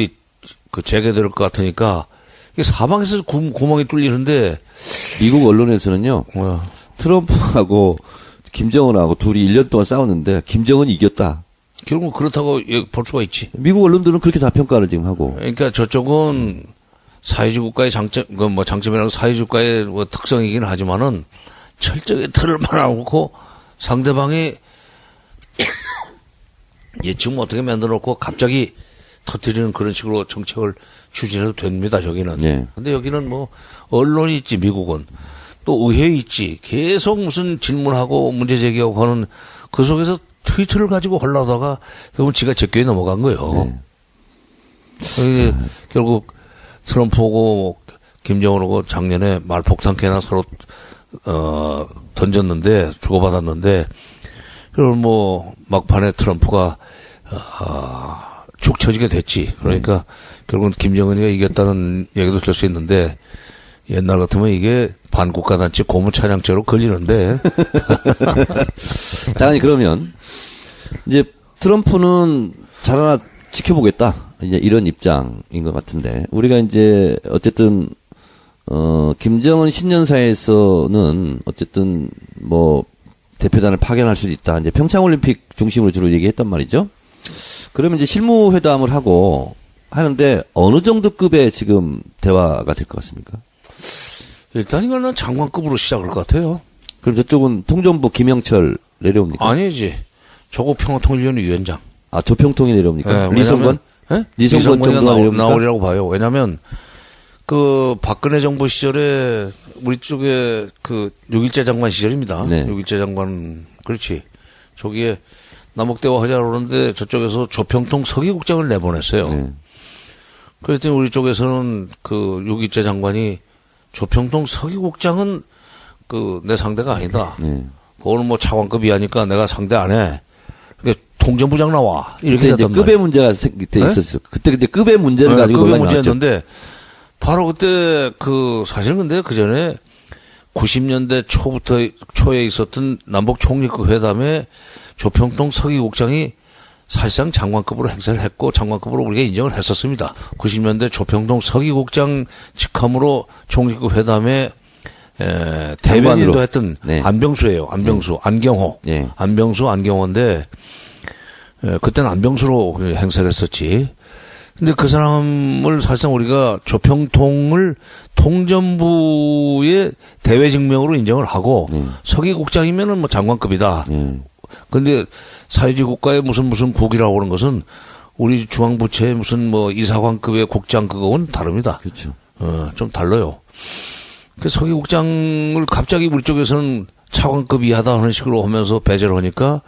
재개될 것 같으니까 이게 사방에서 구멍이 뚫리는데 미국 언론에서는요. 어. 트럼프하고 김정은하고 둘이 1년 동안 싸웠는데 김정은이 이겼다. 결국 그렇다고 볼 수가 있지. 미국 언론들은 그렇게 다 평가를 지금 하고. 그러니까 저쪽은 사회주의 국가의 장점, 뭐 장점이라고 사회주의 국가의 뭐 특성이긴 하지만은 철저하게 틀을 말아놓고 상대방이 예측 어떻게 만들어놓고 갑자기 터뜨리는 그런 식으로 정책을 추진해도 됩니다, 저기는. 네. 근데 여기는 뭐 언론이 있지, 미국은. 또 의회 있지. 계속 무슨 질문하고 문제 제기하고 하는 그 속에서 트위터를 가지고 헐라다가 결국은 지가 제껴에 넘어간 거예요. 네. 결국 트럼프하고 김정은하고 작년에 말폭탄캐나 서로 던졌는데 주고받았는데 그걸 뭐 막판에 트럼프가 축 처지게 됐지. 그러니까 결국은 김정은이가 이겼다는 얘기도 들 수 있는데 옛날 같으면 이게 반국가단체 고무찬양죄로 걸리는데. 자, 아니 그러면 이제 트럼프는 잘 하나 지켜보겠다. 이제 이런 입장인 것 같은데 우리가 이제 어쨌든 김정은 신년사에서는 어쨌든 뭐 대표단을 파견할 수도 있다. 이제 평창올림픽 중심으로 주로 얘기했단 말이죠. 그러면 이제 실무회담을 하고 하는데 어느 정도 급의 지금 대화가 될 것 같습니까? 일단 이거는 장관급으로 시작할 것 같아요. 그럼 저쪽은 통전부 김영철 내려옵니까? 아니지. 조국 평화통일위원회 위원장. 아, 조평통이 내려옵니까? 네, 리성건? 네? 리성건 정도가 내려옵니까? 나오리라고 봐요. 왜냐면 그 박근혜 정부 시절에 우리 쪽에 그 6.1제 장관 시절입니다. 네. 6.1제 장관 그렇지. 저기에 남북대화 하자고 그러는데 저쪽에서 조평통 서기국장을 내보냈어요. 네. 그랬더니 우리 쪽에서는 그 6.1제 장관이 조평통 서기국장은 그 내 상대가 아니다. 네. 그거는 뭐 차관급이 하니까 내가 상대 안 해. 그러니까 통전부장 나와. 이렇게 그때 이제 됐단 급의 문제가 그때 네? 있었어요. 그때 급의 문제를 가지고 급의 논란이 나왔죠. 문제였는데 바로 그때 그 사실은 근데 그 전에 90년대 초에 있었던 남북 총리급 회담에 조평통 서기국장이 사실상 장관급으로 행세를 했고 장관급으로 우리가 인정을 했었습니다. 90년대 조평통 서기국장 직함으로 총리급 회담에 대변인도 했던 네. 안병수예요. 안병수, 안경호. 네. 안병수, 안경호인데 그때는 안병수로 행세를 했었지. 근데 그 사람을 사실상 우리가 조평통을 통전부의 대외 증명으로 인정을 하고 서기국장이면은 뭐 장관급이다. 근데 사회주의 국가의 무슨 국이라고 하는 것은 우리 중앙부처의 무슨 뭐 이사관급의 국장 그거는 다릅니다. 그렇죠. 좀 달라요. 그 서기국장을 갑자기 우리 쪽에서는 차관급 이하다 하는 식으로 하면서 배제를 하니까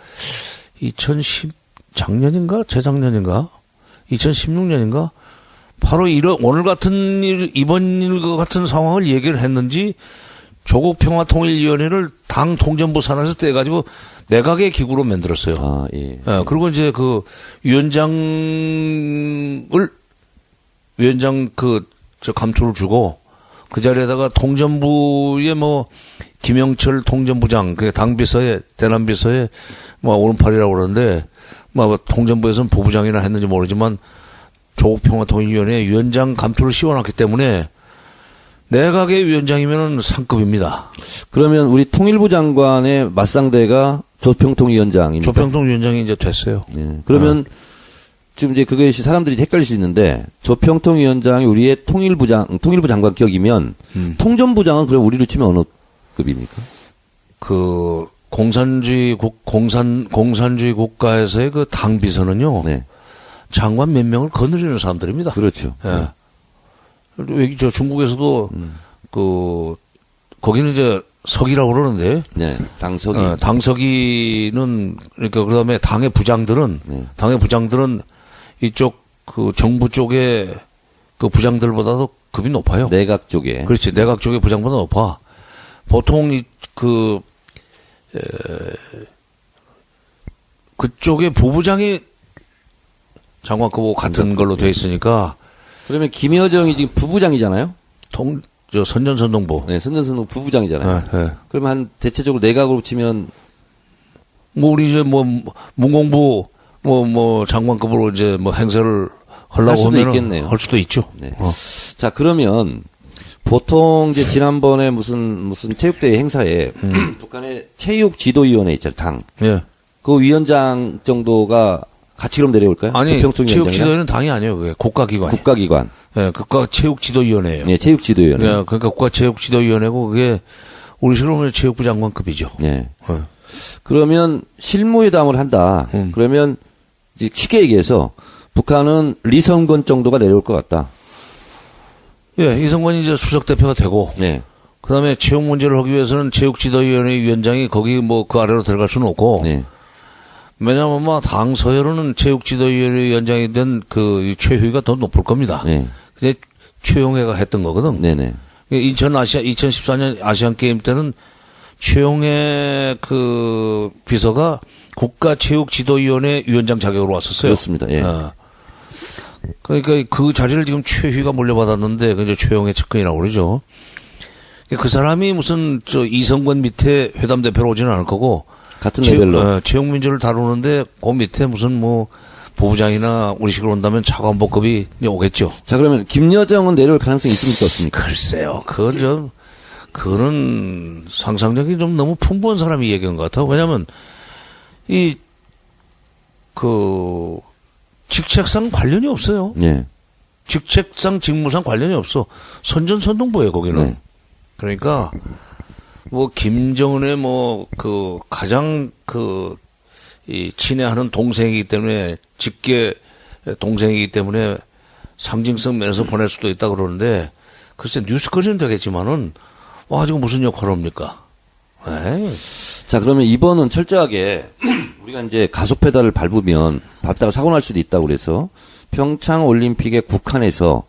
2010 작년인가 재작년인가 2016년인가 바로 이런 오늘 같은 일 이번 일과 같은 상황을 얘기를 했는지 조국 평화통일위원회를 당 통전부 산하에서 떼가지고 내각의 기구로 만들었어요. 아, 예. 그리고 이제 그 위원장 저 감투를 주고 그 자리에다가 통전부의 뭐 김영철 통전부장 그 당비서에 대남비서에 뭐 오른팔이라고 그러는데 뭐 통전부에서는 부부장이나 했는지 모르지만 조국 평화통일위원회 위원장 감투를 씌워놨기 때문에 내각의 위원장이면은 상급입니다. 그러면 우리 통일부 장관의 맞상대가 조평통 위원장입니다. 조평통 위원장이 이제 됐어요. 네. 그러면 지금 이제 그것이 사람들이 헷갈릴 수 있는데 조평통 위원장이 우리의 통일부 장관 격이면 통전부장은 그럼 우리로 치면 어느 급입니까? 그 공산주의 국가에서의 그 당 비서는요. 네. 장관 몇 명을 거느리는 사람들입니다. 그렇죠. 예. 여기 저 중국에서도 거기는 이제 서기라고 그러는데. 네. 당석이. 당서기는 그러니까 그다음에 당의 부장들은 이쪽 그 정부 쪽의 그 부장들보다도 급이 높아요. 내각 쪽에. 그렇지. 내각 쪽의 부장보다 높아. 보통 그쪽의 부부장이 장관급하고 같은 걸로 돼 있으니까. 그러면 김여정이 지금 부부장이잖아요. 선전선동부. 네, 선전선동 부부장이잖아요. 네. 그러면 한 대체적으로 내각으로 치면 뭐 우리 이제 뭐 문공부 장관급으로 이제 뭐 행세를 하려고 할 수도 하면은 있겠네요. 할 수도 있죠. 네. 자, 그러면 보통 이제 지난번에 무슨 체육대회 행사에 북한의 체육지도위원회 있잖아요, 당. 예. 그 위원장 정도가 같이 그럼 내려올까요? 아니, 조평통 체육지도위원회는 당이 아니에요. 그게 국가기관이에요. 국가기관. 예, 국가체육지도위원회예요. 네, 체육지도위원회. 예, 그러니까 국가체육지도위원회고 그게 우리식으로 보면 체육부 장관급이죠. 네. 예. 그러면 실무회담을 한다. 그러면 이제 쉽게 얘기해서 북한은 리성건 정도가 내려올 것 같다. 예, 이성건이 이제 수석대표가 되고, 네. 그 다음에 체육 문제를 하기 위해서는 체육지도위원회 위원장이 거기 뭐 그 아래로 들어갈 수는 없고, 네. 왜냐면 뭐 당 서열로는 체육지도위원회 위원장이 된 그 최휴가 더 높을 겁니다. 네. 근데 최용해가 했던 거거든. 네네. 2014년 아시안 게임 때는 최용해 그 비서가 국가체육지도위원회 위원장 자격으로 왔었어요. 그렇습니다. 예. 그러니까 그 자리를 지금 최휘가 물려받았는데, 그 이제 최용해 측근이라고 그러죠. 그 사람이 무슨 이성건 밑에 회담 대표로 오지는 않을 거고, 같은 레벨로. 체육 문제를 다루는데 그 밑에 무슨 뭐 부부장이나 우리식으로 온다면 차관보급이 오겠죠. 자, 그러면 김여정은 내려올 가능성이 있습니까, 없습니까? 글쎄요, 그거는 상상력이 좀 너무 풍부한 사람이 얘기한 것 같아요. 왜냐면 직책상 관련이 없어요. 예. 직책상 직무상 관련이 없어. 선전선동부예요, 거기는. 네. 그러니까 뭐 김정은의 가장 이 친애하는 동생이기 때문에, 직계 동생이기 때문에 상징성 면에서 보낼 수도 있다 그러는데, 글쎄 뉴스거리는 되겠지만은 지금 무슨 역할을 합니까? 에이. 자, 그러면 이번은 철저하게 우리가 이제 가속 페달을 밟다가 사고 날 수도 있다고 그래서 평창 올림픽에 국한에서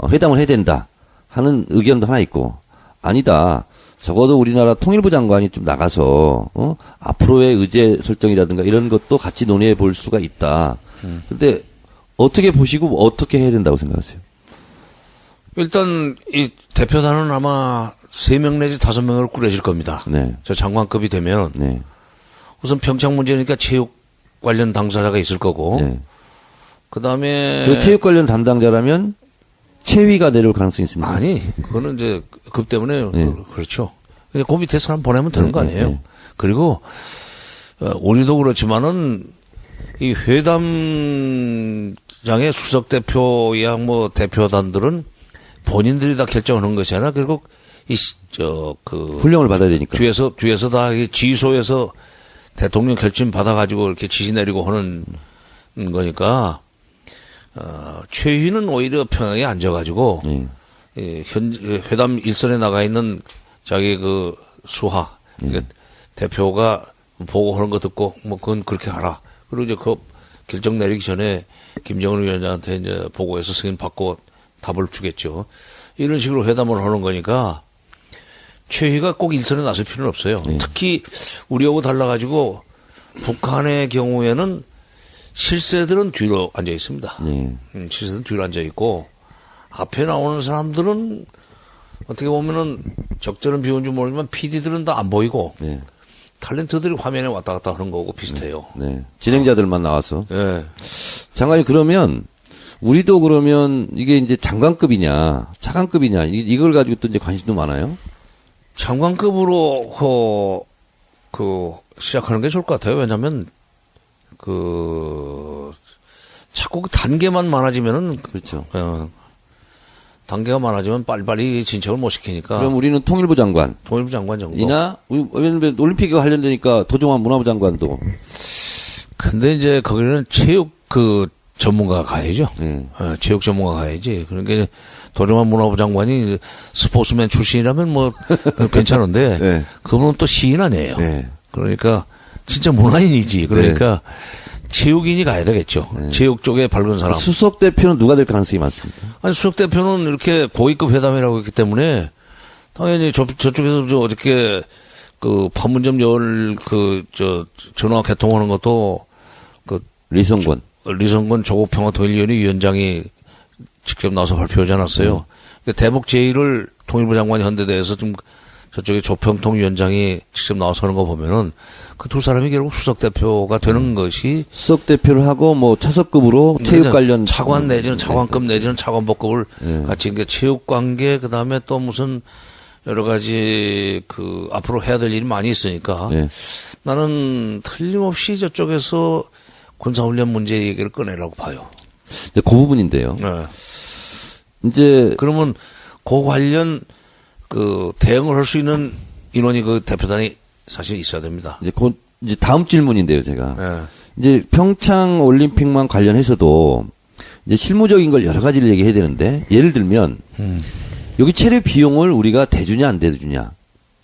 회담을 해야 된다 하는 의견도 하나 있고, 아니다. 적어도 우리나라 통일부 장관이 좀 나가서 앞으로의 의제 설정이라든가 이런 것도 같이 논의해 볼 수가 있다. 근데 어떻게 보시고 어떻게 해야 된다고 생각하세요? 일단 이 대표단은 아마 3명 내지 5명을 꾸려질 겁니다. 네. 저 장관급이 되면 네. 우선 평창 문제니까 체육 관련 당사자가 있을 거고, 네. 그다음에 그 체육 관련 담당자라면 최위가 내려올 가능성이 있습니다. 아니, 그거는 이제 급 때문에 네. 그렇죠. 그냥 그 밑에 사람 보내면 되는 거 아니에요. 네. 그리고 우리도 그렇지만은 이 회담장의 수석 대표야 뭐 대표단들은 본인들이 다 결정하는 것이 아니라 결국 훈령을 받아야 되니까. 뒤에서 다 지휘소에서 대통령 결심 받아가지고 이렇게 지시 내리고 하는 거니까, 최희는 오히려 편하게 앉아가지고, 회담 일선에 나가 있는 자기 수하, 그러니까 대표가 보고하는 거 듣고, 그건 그렇게 하라. 그리고 이제 그 결정 내리기 전에 김정은 위원장한테 이제 보고해서 승인 받고 답을 주겠죠. 이런 식으로 회담을 하는 거니까, 최희가 꼭 일선에 나설 필요는 없어요. 특히 우리하고 달라가지고 북한의 경우에는 실세들은 뒤로 앉아 있습니다. 실세들은 뒤로 앉아 있고, 앞에 나오는 사람들은 어떻게 보면은 적절한 비유인지 모르지만 PD들은 다 안 보이고, 탤런트들이 화면에 왔다 갔다 하는 거고 비슷해요. 진행자들만 나와서. 장관님, 그러면 우리도 그러면 이게 이제 장관급이냐 차관급이냐 이걸 가지고 또 이제 관심도 많아요. 장관급으로 시작하는 게 좋을 것 같아요. 왜냐하면 자꾸 그 단계만 많아지면은, 그렇죠. 단계가 많아지면 빨리빨리 진척을 못 시키니까. 그럼 우리는 통일부 장관 정도. 이나 왜냐면 올림픽에 관련되니까 도종환 문화부 장관도. 근데 이제 거기는 체육 전문가가 가야죠. 체육 전문가가 가야지. 그러니까 도종환 문화부 장관이 스포츠맨 출신이라면 뭐 괜찮은데, 그분은 또 시인 아니에요. 그러니까 진짜 문화인이지. 그러니까 체육인이 가야 되겠죠. 체육 쪽에 밝은 사람. 수석 대표는 누가 될 가능성이 많습니까? 아니, 수석 대표는 이렇게 고위급 회담이라고 했기 때문에 당연히 저쪽에서 어저께 판문점 전화 개통하는 것도 리성건 조국평화통일위원회 위원장이 직접 나와서 발표하지 않았어요. 대북 제의를 통일부 장관이 한 데 대해서 좀 저쪽에 조평통 위원장이 직접 나와서 하는 거 보면은 그 두 사람이 결국 수석 대표가 되는 것이 수석 대표를 하고 뭐 차석급으로 체육 관련 차관 내지는 차관급 내지는 차관복급을 네. 같이 이게 체육 관계 그다음에 또 무슨 여러 가지 그 앞으로 해야 될 일이 많이 있으니까 네. 나는 틀림없이 저쪽에서 군사훈련 문제 얘기를 꺼내라고 봐요. 그 부분인데요. 네. 이제 그러면 그 관련 그 대응을 할 수 있는 인원이 그 대표단이 사실 있어야 됩니다. 이제 곧 이제 다음 질문인데요, 제가. 네. 이제 평창 올림픽만 관련해서도 이제 실무적인 걸 여러 가지를 얘기해야 되는데 예를 들면 여기 체류 비용을 우리가 대주냐 안 대주냐.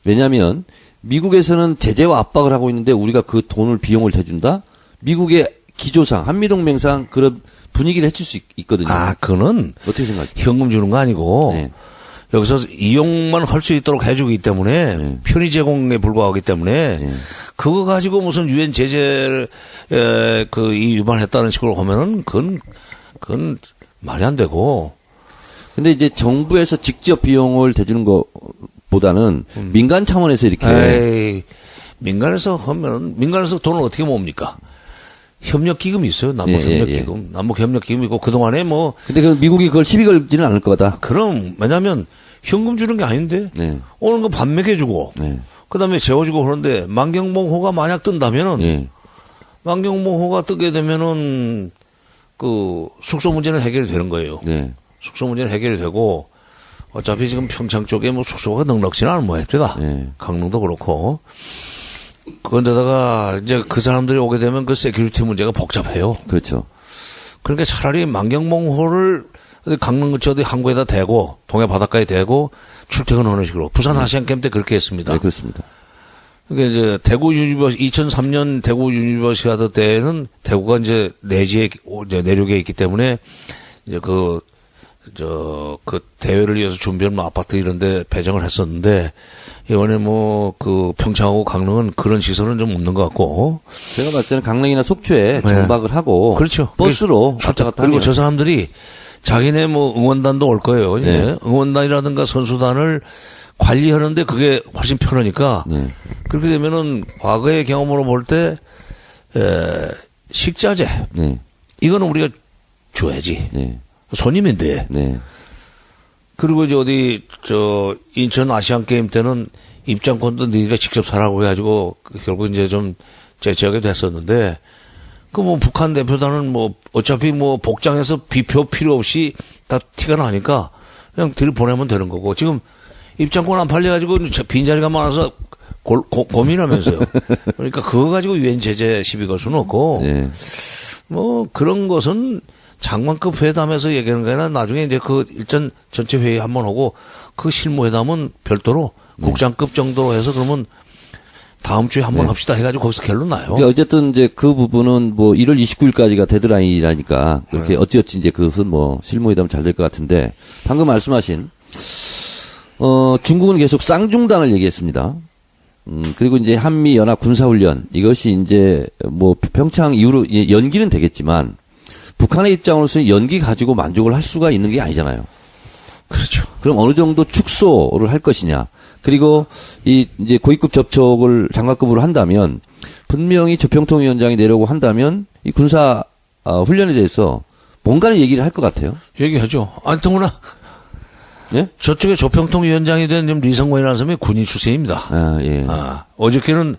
왜냐하면 미국에서는 제재와 압박을 하고 있는데 우리가 그 돈을 비용을 대준다. 미국의 기조상 한미동맹상 그런 분위기를 해칠 수 있거든요. 아, 그거는 어떻게 생각하세요? 현금 주는 거 아니고 네. 여기서 이용만 할 수 있도록 해주기 때문에 네. 편의 제공에 불과하기 때문에 네. 그거 가지고 무슨 유엔 제재를 이 위반했다는 식으로 하면은 그건 말이 안 되고. 근데 이제 정부에서 직접 비용을 대주는 것보다는 민간 차원에서 이렇게 에이, 민간에서 돈을 어떻게 모읍니까? 협력기금이 있어요. 남북협력기금. 남북협력기금이 있고 그동안에 뭐 근데 그 미국이 그걸 시비 걸지는 않을 거다. 그럼 왜냐면 현금 주는 게 아닌데 네. 오는 거 밥 먹여주고 네. 그다음에 재워주고 그러는데 만경봉호가 만약 뜬다면은 예. 만경봉호가 뜨게 되면은 그 숙소 문제는 해결이 되는 거예요. 네. 숙소 문제는 해결이 되고 어차피 지금 평창 쪽에 뭐 숙소가 넉넉지는 않은 모양입니다. 네. 강릉도 그렇고. 그런데다가 이제 그 사람들이 오게 되면 그 세큐리티 문제가 복잡해요. 그렇죠. 그러니까 차라리 만경봉호를 강릉 근처 어디 항구에다 대고 동해 바닷가에 대고 출퇴근하는 식으로 부산 아시안게임 때 그렇게 했습니다. 네, 그렇습니다. 그러니까 이제 대구 유니버시 2003년 대구 유니버시아드 때는 대구가 이제 내지에 이제 내륙에 있기 때문에 이제 그 대회를 위해서 준비한 뭐 아파트 이런 데 배정을 했었는데, 이번에 뭐, 평창하고 강릉은 그런 시설은 좀 없는 것 같고. 제가 봤을 때는 강릉이나 속초에 정박을 하고. 그렇죠. 버스로 왔다 갔다 그리고 하면. 저 사람들이 자기네 뭐 응원단도 올 거예요. 네. 응원단이라든가 선수단을 관리하는데 그게 훨씬 편하니까. 네. 그렇게 되면은 과거의 경험으로 볼 때, 식자재. 네. 이거는 우리가 줘야지. 네. 손님인데. 네. 그리고 이제 인천 아시안 게임 때는 입장권도 너희가 직접 사라고 해가지고 결국 이제 좀 제지하게 됐었는데, 뭐 북한 대표단은 뭐 어차피 뭐 복장해서 비표 필요 없이 다 티가 나니까 그냥 들이보내면 되는 거고, 지금 입장권 안 팔려가지고 빈자리가 많아서 고민하면서요. 그러니까 그거 가지고 유엔 제재 시비 걸 수는 없고, 네. 뭐 그런 것은 장관급 회담에서 얘기하는 게 아니라 나중에 이제 그 일전 전체 회의 한번 하고 그 실무회담은 별도로 국장급 정도로 해서 그러면 다음 주에 한번 합시다 해가지고 거기서 결론 나요. 어쨌든 이제 그 부분은 뭐 1월 29일까지가 데드라인이라니까 그렇게 어찌어찌 이제 그것은 뭐 실무회담 잘 될 것 같은데, 방금 말씀하신 중국은 계속 쌍중단을 얘기했습니다. 그리고 이제 한미 연합 군사훈련 이것이 이제 뭐 평창 이후로 연기는 되겠지만 북한의 입장으로서 연기 가지고 만족을 할 수가 있는 게 아니잖아요. 그렇죠. 그럼 어느 정도 축소를 할 것이냐. 그리고 이제 고위급 접촉을 장관급으로 한다면 분명히 조평통 위원장이 내려고 한다면 이 군사 훈련에 대해서 뭔가를 얘기를 할 것 같아요. 얘기하죠. 안통훈아. 예? 저쪽에 조평통 위원장이 된 리성원이라는 사람이 군인 출신입니다. 아, 예. 어저께는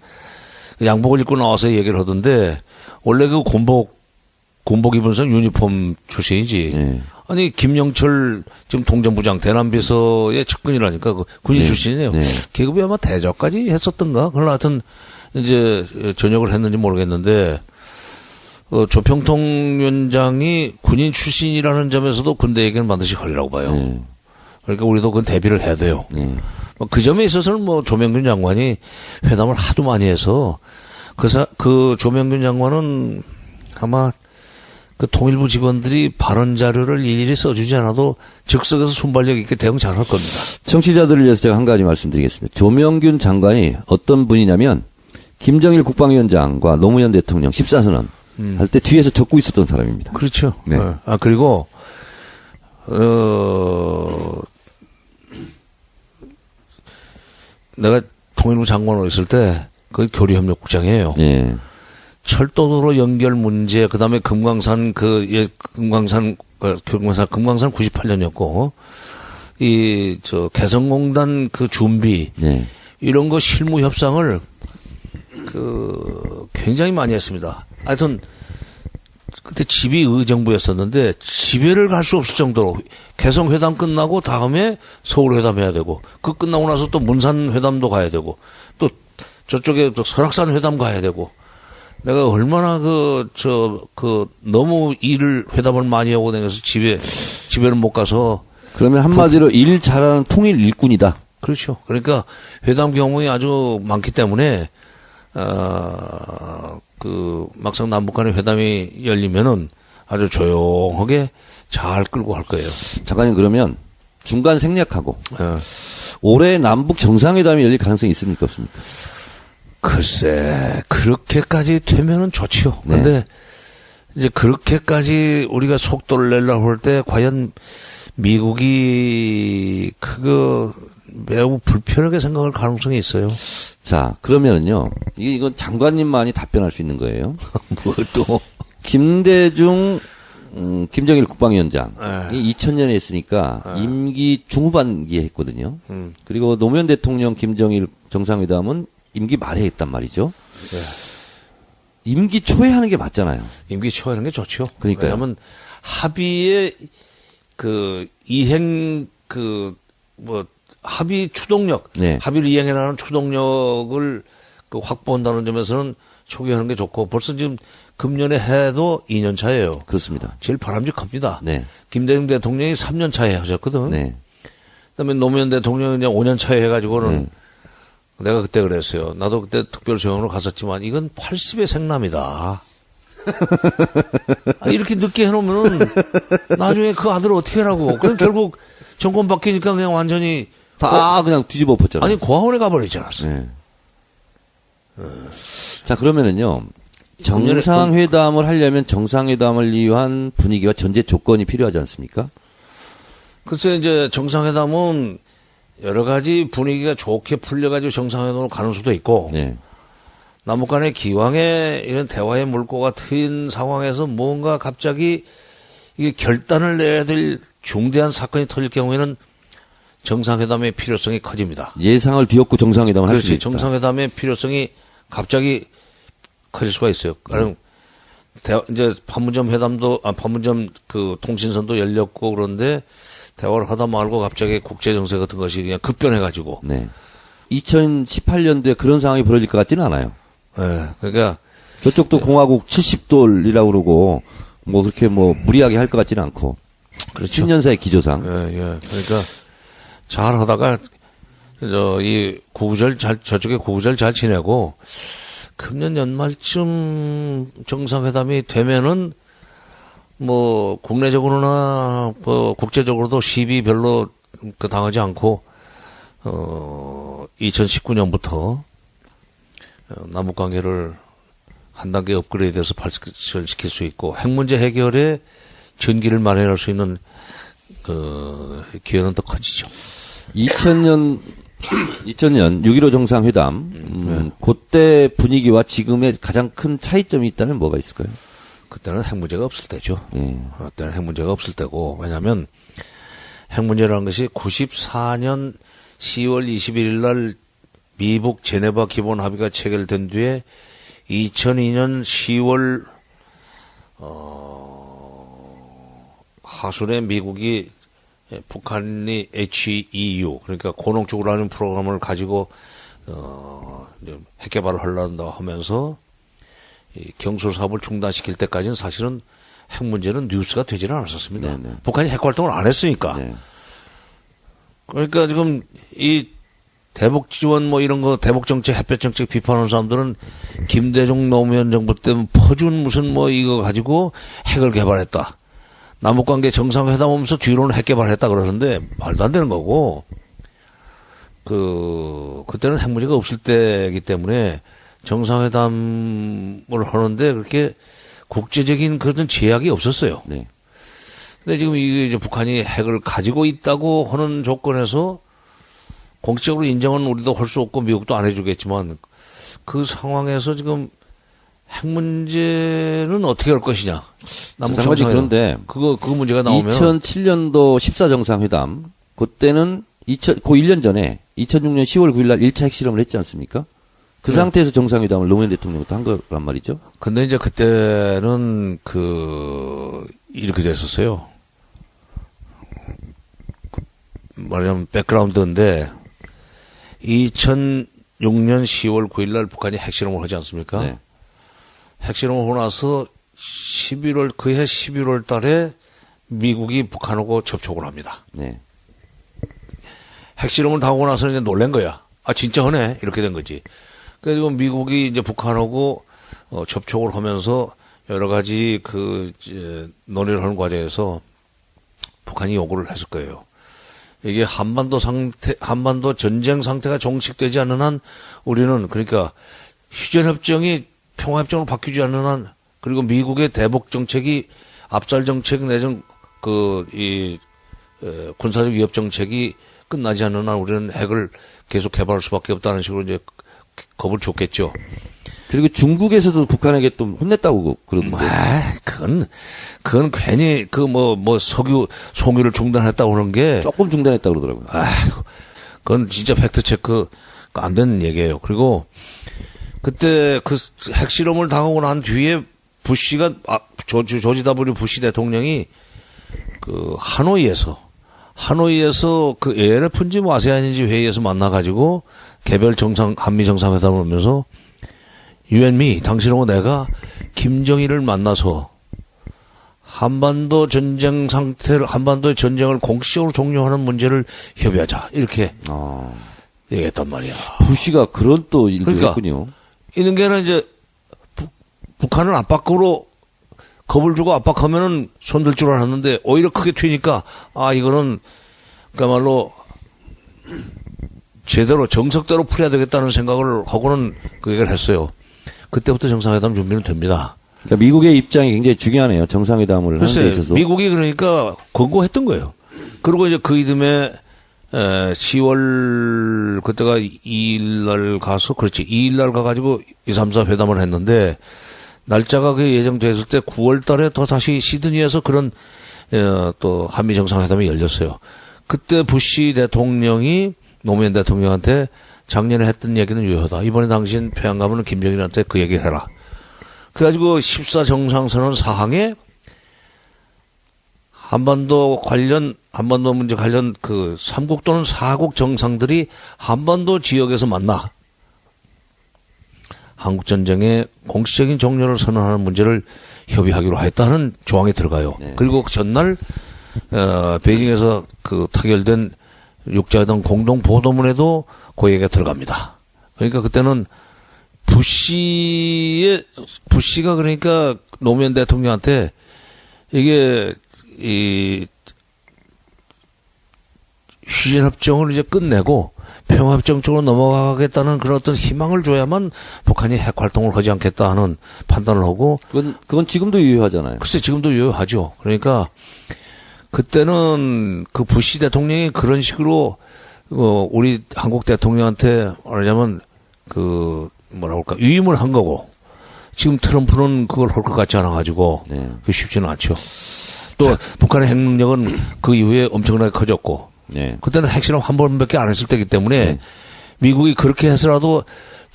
양복을 입고 나와서 얘기를 하던데, 원래 그 군복 입은 사람 유니폼 출신이지. 예. 아니, 김영철 지금 통전부장 대남비서의 측근이라니까 그 군인 네. 출신이에요. 네. 계급이 아마 대저까지 했었던가? 그러나 하여튼 이제 전역을 했는지 모르겠는데, 조평통 위원장이 군인 출신이라는 점에서도 군대 얘기는 반드시 걸리라고 봐요. 예. 그러니까 우리도 그건 대비를 해야 돼요. 예. 그 점에 있어서는 뭐 조명균 장관이 회담을 하도 많이 해서 그 조명균 장관은 아마 그 통일부 직원들이 발언 자료를 일일이 써주지 않아도 즉석에서 순발력 있게 대응 잘할 겁니다. 청취자들을 위해서 제가 한 가지 말씀드리겠습니다. 조명균 장관이 어떤 분이냐면 김정일 국방위원장과 노무현 대통령 14선언 할 때 뒤에서 적고 있었던 사람입니다. 그렇죠. 네. 그리고 내가 통일부 장관으로 있을 때 그 교류협력국장이에요. 예. 철도도로 연결 문제, 그 다음에 금강산 98년이었고, 개성공단 그 준비, 예. 이런 거 실무 협상을 굉장히 많이 했습니다. 하여튼, 그때 집이 의정부였었는데, 집에를 갈 수 없을 정도로, 개성회담 끝나고 다음에 서울회담 해야 되고, 그 끝나고 나서 또 문산회담도 가야 되고, 또 저쪽에 또 설악산 회담 가야 되고, 내가 얼마나 너무 회담을 많이 하고 다녀서 집에는 못 가서. 그러면 한마디로 일 잘하는 통일 일꾼이다. 그렇죠. 그러니까 회담 경험이 아주 많기 때문에, 막상 남북 간의 회담이 열리면은 아주 조용하게 잘 끌고 갈 거예요. 장관님, 그러면 중간 생략하고, 예. 올해 남북 정상회담이 열릴 가능성이 있습니까, 없습니까? 글쎄, 그렇게까지 되면은 좋지요. 네. 근데 이제 그렇게까지 우리가 속도를 내려고 할 때 과연 미국이 매우 불편하게 생각할 가능성이 있어요. 자, 그러면은요, 이건 장관님만이 답변할 수 있는 거예요. 뭐 또. 김대중, 김정일 국방위원장이 네. 2000년에 했으니까 임기 중후반기에 했거든요. 그리고 노무현 대통령 김정일 정상회담은 임기 말에 했단 말이죠. 네. 임기 초에 하는 게 맞잖아요. 임기 초에 하는 게 좋죠. 그러니까요. 왜냐하면 합의의 합의 추동력, 네. 합의를 이행해 나가는 추동력을 확보한다는 점에서는 초기에 하는 게 좋고, 벌써 지금 금년에 해도 2년 차예요. 그렇습니다. 제일 바람직합니다. 네. 김대중 대통령이 3년 차에 하셨거든. 네. 그다음에 노무현 대통령이 이제 5년 차에 해가지고는 네. 내가 그때 그랬어요. 나도 그때 특별조영으로 갔었지만 이건 80의 생남이다. 이렇게 늦게 해놓으면은 나중에 그 아들을 어떻게 하라고. 그럼 결국 정권 바뀌니까 그냥 완전히 그냥 뒤집어 엎었잖아요. 아니 고아원에 가버리지 않았어. 네. 자, 그러면은요, 정상회담을 하려면 정상회담을 위한 분위기와 전제 조건이 필요하지 않습니까? 글쎄 이제 정상회담은 여러 가지 분위기가 좋게 풀려가지고 정상회담으로 가는 수도 있고, 네. 남북 간의 기왕에 이런 대화의 물꼬가 트인 상황에서 뭔가 갑자기 이게 결단을 내야 될 중대한 사건이 터질 경우에는 정상회담의 필요성이 커집니다. 예상을 뒤엎고 정상회담을 할 수 그렇지. 있다. 정상회담의 필요성이 갑자기 커질 수가 있어요. 이제 판문점 통신선도 열렸고 그런데 대화를 하다 말고 갑자기 국제정세 같은 것이 그냥 급변해가지고. 네. 2018년도에 그런 상황이 벌어질 것 같지는 않아요. 네. 그러니까. 저쪽도 공화국 70돌이라고 그러고, 그렇게 무리하게 할 것 같지는 않고. 그렇죠. 10년사의 기조상. 예, 예. 그러니까 잘 하다가, 저쪽에 구구절 잘 지내고, 금년 연말쯤 정상회담이 되면은, 국내적으로나, 국제적으로도 시비 별로 당하지 않고, 2019년부터, 남북 관계를 한 단계 업그레이드해서 발전시킬 수 있고, 핵 문제 해결에 전기를 마련할 수 있는, 기회는 더 커지죠. 2000년 6.15 정상회담, 그때 분위기와 지금의 가장 큰 차이점이 있다면 뭐가 있을까요? 그때는 핵 문제가 없을 때죠. 예. 그때는 핵 문제가 없을 때고, 왜냐하면 핵 문제라는 것이 94년 10월 21일 날 미북 제네바 기본 합의가 체결된 뒤에 2002년 10월 하순에 미국이 북한이 HEU 그러니까 고농축 우라늄 프로그램을 가지고 핵 개발을 하려고 하면서 이 경술 사업을 중단시킬 때까지는 사실은 핵 문제는 뉴스가 되지는 않았었습니다. 네네. 북한이 핵 활동을 안 했으니까. 네. 그러니까 지금 이 대북 지원 이런 거 대북 정책, 햇볕 정책 비판하는 사람들은 김대중 노무현 정부 때 퍼준 무슨 이거 가지고 핵을 개발했다. 남북관계 정상회담 하면서 뒤로는 핵 개발했다 그러는데 말도 안 되는 거고, 그때는 핵 문제가 없을 때이기 때문에 정상회담을 하는데 그렇게 국제적인 그런 제약이 없었어요. 네. 근데 지금 이게 이제 북한이 핵을 가지고 있다고 하는 조건에서 공식적으로 인정은 우리도 할 수 없고 미국도 안 해주겠지만 그 상황에서 지금 핵 문제는 어떻게 할 것이냐. 남북 한 가지 정상회담. 그런데 그 문제가 나오면 2007년도 14정상회담 그때는 그 1년 전에 2006년 10월 9일 날 1차 핵실험을 했지 않습니까? 그 네. 상태에서 정상회담을 노무현 대통령부터 한 거란 말이죠. 근데 이제 그때는 이렇게 됐었어요. 말하자면 백그라운드인데 2006년 10월 9일 날 북한이 핵실험을 하지 않습니까? 네. 핵실험을 하고 나서 그해 11월 달에 미국이 북한하고 접촉을 합니다. 네. 핵실험을 당하고 나서 이제 놀란 거야. 아, 진짜 하네. 이렇게 된 거지. 그래서 미국이 이제 북한하고 접촉을 하면서 여러 가지 논의를 하는 과정에서 북한이 요구를 했을 거예요. 이게 한반도 전쟁 상태가 종식되지 않는 한 우리는 그러니까 휴전협정이 평화협정으로 바뀌지 않는 한 그리고 미국의 대북 정책이 압살 정책 내전 군사적 위협 정책이 끝나지 않는 한 우리는 핵을 계속 개발할 수밖에 없다는 식으로 이제 겁을 줬겠죠. 그리고 중국에서도 북한에게 또 혼냈다고 그러던데. 그건 괜히 송유를 중단했다고 그러는 게 조금 중단했다고 그러더라고요. 그건 진짜 팩트 체크 안 되는 얘기예요. 그리고 그때 그 핵실험을 당하고 난 뒤에 부시가 조지 W 부시 대통령이 하노이에서 그 ALF인지 아세안인지 회의에서 만나가지고 개별 한미 정상회담을 하면서 You and me, 당신하고 내가 김정일을 만나서 한반도의 전쟁을 공식적으로 종료하는 문제를 협의하자. 이렇게 얘기했단 말이야. 부시가 그런 또 일도 그러니까 했군요. 이런 게는 이제 북한을 압박으로 겁을 주고 압박하면은 손들 줄 알았는데 오히려 크게 튀니까 이거는 그야말로 제대로 정석대로 풀어야 되겠다는 생각을 하고는 그 얘기를 했어요. 그때부터 정상회담 준비는 됩니다. 그러니까 미국의 입장이 굉장히 중요하네요. 정상회담을 하는 데 있어서. 미국이 그러니까 권고했던 거예요. 그리고 이제 그 이듬해 10월 그때가 2일 날 가서 2일 날 가가지고 2, 3, 4 회담을 했는데 날짜가 예정됐을 때 9월 달에 또 다시 시드니에서 그런 또 한미 정상회담이 열렸어요. 그때 부시 대통령이 노무현 대통령한테 작년에 했던 얘기는 유효하다. 이번에 당신 평양 가면 김정일한테 그 얘기 해라. 그래가지고 14 정상선언 사항에 한반도 문제 관련 그 3국 또는 4국 정상들이 한반도 지역에서 만나 한국전쟁의 공식적인 종료를 선언하는 문제를 협의하기로 했다는 조항이 들어가요. 네. 그리고 전날 베이징에서 타결된 육자회담 공동 보도문에도 그 얘기가 들어갑니다. 그러니까 그때는 부시가 그러니까 노무현 대통령한테 이게 휴전협정을 이제 끝내고 평화협정 쪽으로 넘어가겠다는 그런 어떤 희망을 줘야만 북한이 핵 활동을 하지 않겠다 하는 판단을 하고 그건 지금도 유효하잖아요. 글쎄 지금도 유효하죠. 그러니까 그때는 그 부시 대통령이 그런 식으로 우리 한국 대통령한테 말하자면 위임을 한 거고 지금 트럼프는 그걸 할 것 같지 않아 가지고 네. 그 쉽지는 않죠. 또 북한의 핵 능력은 그 이후에 엄청나게 커졌고 네. 그때는 핵실험 한 번밖에 안 했을 때이기 때문에 네. 미국이 그렇게 해서라도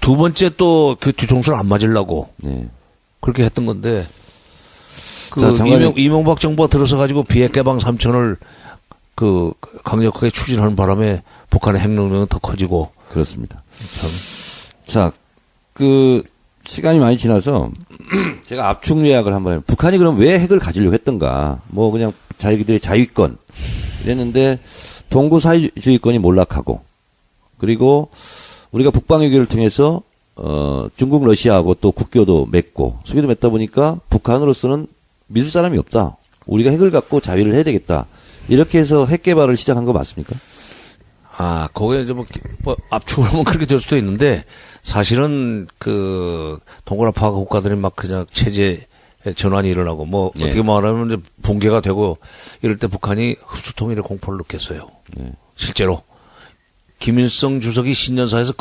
두 번째 또 그 뒤통수를 안 맞으려고 네. 그렇게 했던 건데 자, 이명박 정부가 들어서 가지고 비핵 개방 3천을 강력하게 추진하는 바람에 북한의 핵 능력은 더 커지고 그렇습니다. 참. 자, 시간이 많이 지나서 제가 압축 요약을 한번 해요. 북한이 그럼 왜 핵을 가지려고 했던가? 그냥 자기들의 자위권 이랬는데 동구 사회주의권이 몰락하고 그리고 우리가 북방외교를 통해서 중국 러시아하고 또 국교도 맺고 수교도 맺다 보니까 북한으로서는 믿을 사람이 없다. 우리가 핵을 갖고 자위를 해야 되겠다. 이렇게 해서 핵 개발을 시작한 거 맞습니까? 거기에 이제 압축을 하면 그렇게 될 수도 있는데, 사실은 동그라파 국가들이 막 그냥 체제 전환이 일어나고, 네. 어떻게 말하면 이제 붕괴가 되고, 이럴 때 북한이 흡수통일의 공포를 느꼈어요. 네. 실제로. 김일성 주석이 신년사에서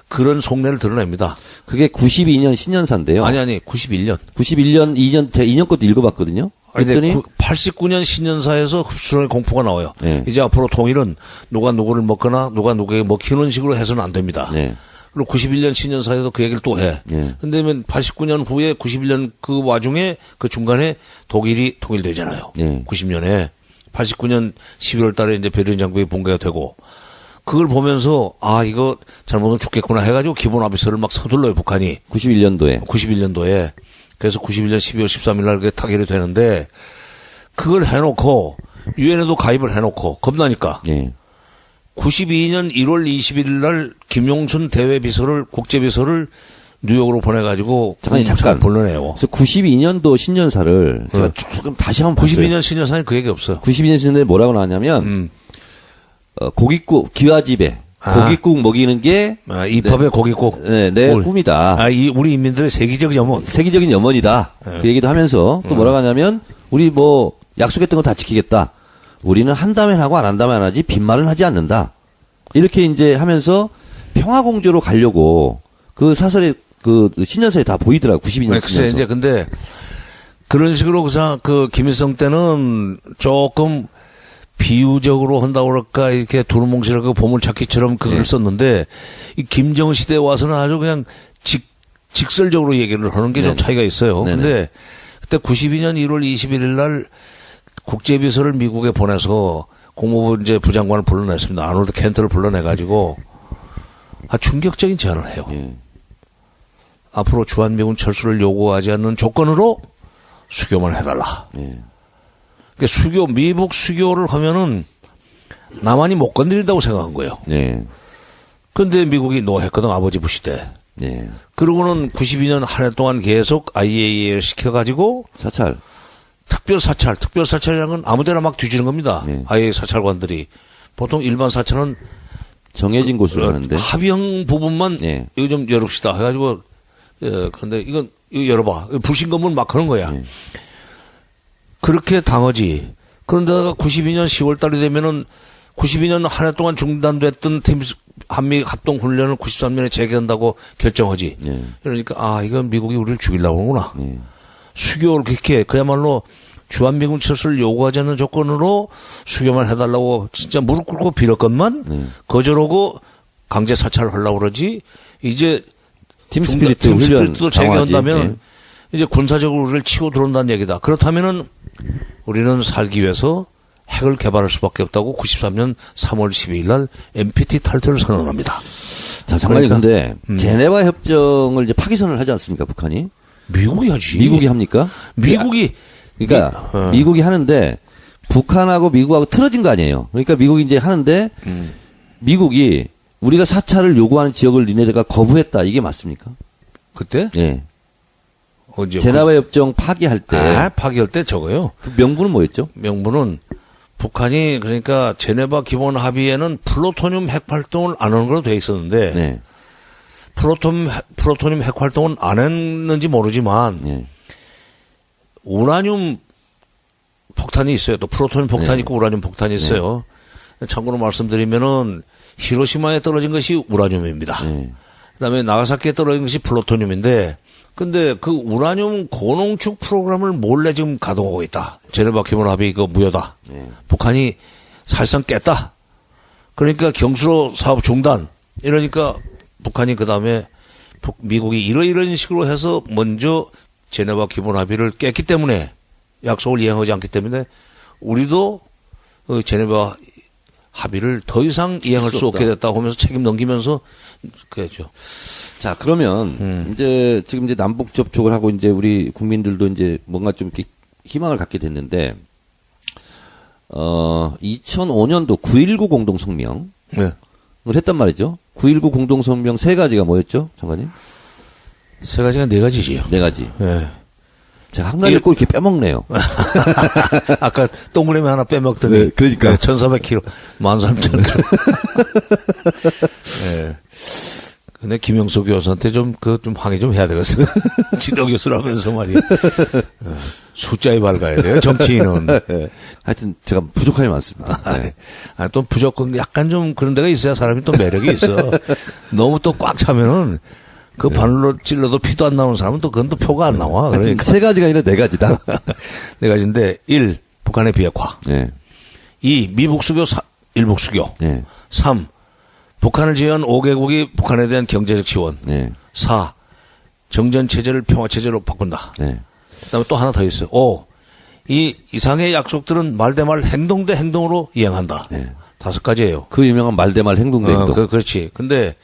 그런 속내를 드러냅니다. 그게 92년 신년사인데요. 아니, 91년. 91년 2년, 제가 2년 것도 읽어봤거든요. 그랬더니 89년 신년사에서 흡수론의 공포가 나와요. 네. 이제 앞으로 통일은 누가 누구를 먹거나 누가 누구에게 먹히는 식으로 해서는 안 됩니다. 네. 그리고 91년 신년사에도 그 얘기를 또 해. 네. 근데 89년 후에 91년 그 와중에 그 중간에 독일이 통일되잖아요. 네. 90년에 89년 11월 달에 이제 베를린 장벽이 붕괴가 되고 그걸 보면서 아 이거 잘못하면 죽겠구나 해가지고 기본 합의서를 막 서둘러요 북한이 91년도에. 그래서 91년 12월 13일 날 그게 타결이 되는데 그걸 해놓고 유엔에도 가입을 해놓고 겁나니까 네. 92년 1월 21일 날 김용순 대외비서를 국제비서를 뉴욕으로 보내가지고 잠깐 불러내요. 그래서 92년도 신년사를 제가 조금 다시 한번 봤어요. 92년 신년사는 그 얘기 없어요. 92년 신년사에 뭐라고 나왔냐면 고깃국 기와집에 고깃국 먹이는 게 입법의 고깃국. 네, 내 꿈이다. 우리 인민들의 세계적 염원. 세계적인 염원이다. 네. 그 얘기도 하면서 또 뭐라고 하냐면 우리 뭐 약속했던 거 다 지키겠다. 우리는 한다면 하고 안 한다면 안 하지 빈말은 하지 않는다. 이렇게 이제 하면서 평화공조로 가려고 그 사설에 그 신년사에 다 보이더라고. 92년 글쎄 신년사. 이제 근데 그런 식으로 그 김일성 때는 조금 비유적으로 한다고 그럴까 이렇게 두루뭉실하고 보물찾기처럼 그걸 썼는데 이 김정은 시대에 와서는 아주 그냥 직설적으로 얘기를 하는 게 좀 차이가 있어요. 근데 그때 92년 1월 21일 날 국제비서를 미국에 보내서 국무부 이제 부장관을 불러냈습니다. 아놀드 켄트를 불러내가지고 충격적인 제안을 해요. 앞으로 주한미군 철수를 요구하지 않는 조건으로 수교만 해달라. 그러니까 미국 수교를 하면은 남한이 못 건드린다고 생각한 거예요. 그런데 미국이 노했거든, 아버지 부시 때. 그러고는 92년 한 해 동안 계속 IAEA를 시켜가지고 특별사찰이라는 건 아무데나 막 뒤지는 겁니다. IAEA 사찰관들이. 보통 일반 사찰은 정해진 곳으로 하는데 합의형 부분만 이거 좀 열읍시다 해가지고 그런데 이거 열어봐. 불신검문 막 하는 거야. 그렇게 당하지. 그런데다가 92년 10월 달이 되면은 92년 한 해 동안 중단됐던 한미 합동 훈련을 93년에 재개한다고 결정하지. 그러니까 이건 미국이 우리를 죽이려고 하는구나. 수교를 그렇게 그야말로 주한미군 철수를 요구하지 않는 조건으로 수교만 해달라고 진짜 무릎 꿇고 빌었건만 거절하고 강제 사찰을 하려고 그러지. 이제 팀 스피릿도 재개한다면 이제 군사적으로 우리를 치고 들어온다는 얘기다. 그렇다면은 우리는 살기 위해서 핵을 개발할 수밖에 없다고 93년 3월 12일 날 NPT 탈퇴를 선언합니다. 자, 장관님 근데 제네바 협정을 이제 파기선을 하지 않습니까, 북한이? 미국이 하지. 미국이 합니까? 그러니까 미국이 하는데 북한하고 미국하고 틀어진 거 아니에요. 그러니까 미국이 이제 하는데 미국이 우리가 사찰을 요구하는 지역을 니네가 거부했다. 이게 맞습니까? 그때? 예. 언제? 제네바 협정 파기할 때. 파기할 때 저거요. 그 명분은 뭐였죠? 명분은 북한이 그러니까 제네바 기본 합의에는 플루토늄 핵 활동을 안 하는 걸로 돼 있었는데 플루토늄 핵 활동은 안 했는지 모르지만 우라늄 폭탄이 있어요. 또 플루토늄 폭탄이 있고 우라늄 폭탄이 있어요. 참고로 말씀드리면은 히로시마에 떨어진 것이 우라늄입니다. 그다음에 나가사키에 떨어진 것이 플루토늄인데 근데 그 우라늄 고농축 프로그램을 몰래 지금 가동하고 있다. 제네바 기본 합의 이거 무효다. 북한이 사실상 깼다. 그러니까 경수로 사업 중단. 이러니까 북한이 그다음에 미국이 이런 식으로 해서 먼저 제네바 기본 합의를 깼기 때문에 약속을 이행하지 않기 때문에 우리도 제네바 합의를 더 이상 이행할 수 없게 됐다고 하면서 책임 넘기면서 그랬죠. 자, 그러면 이제 지금 이제 남북 접촉을 하고 이제 우리 국민들도 이제 뭔가 좀 이렇게 희망을 갖게 됐는데 2005년도 9.19 공동 성명을 했단 말이죠. 9.19 공동 성명 세 가지가 뭐였죠, 장관님? 세 가지가 네 가지지요. 네 가지. 네. 자, 한 가지를 꼭 이렇게 빼먹네요. 아까 동그라미 하나 빼먹더니. 그러니까. 1,400kg, 13,000kg. 네. 근데 김영수 교수한테 좀 항의 좀 해야 되겠어. 지도 교수라면서 말이야. 숫자에 밝아야 돼요, 정치인은. 하여튼 제가 부족함이 많습니다. 네. 또 부족한 약간 좀 그런 데가 있어야 사람이 또 매력이 있어. 너무 또 꽉 차면은 그 바늘로 찔러도 피도 안 나오는 사람은 또 그건 또 표가 안 나와. 하여튼 그러니까 세 가지가 아니라 네 가지다. 네 가지인데 1. 북한의 비핵화. 네. 2. 미북 수교, 일북 수교. 네. 3. 북한을 제외한 5개국이 북한에 대한 경제적 지원. 네. 4. 정전체제를 평화체제로 바꾼다. 네. 그 다음에 또 하나 더 있어요. 5. 이 이상의 약속들은 말 대 말 행동 대 행동으로 이행한다. 네. 5가지예요. 그 유명한 말 대 말 행동 대 행동. 그렇지. 근데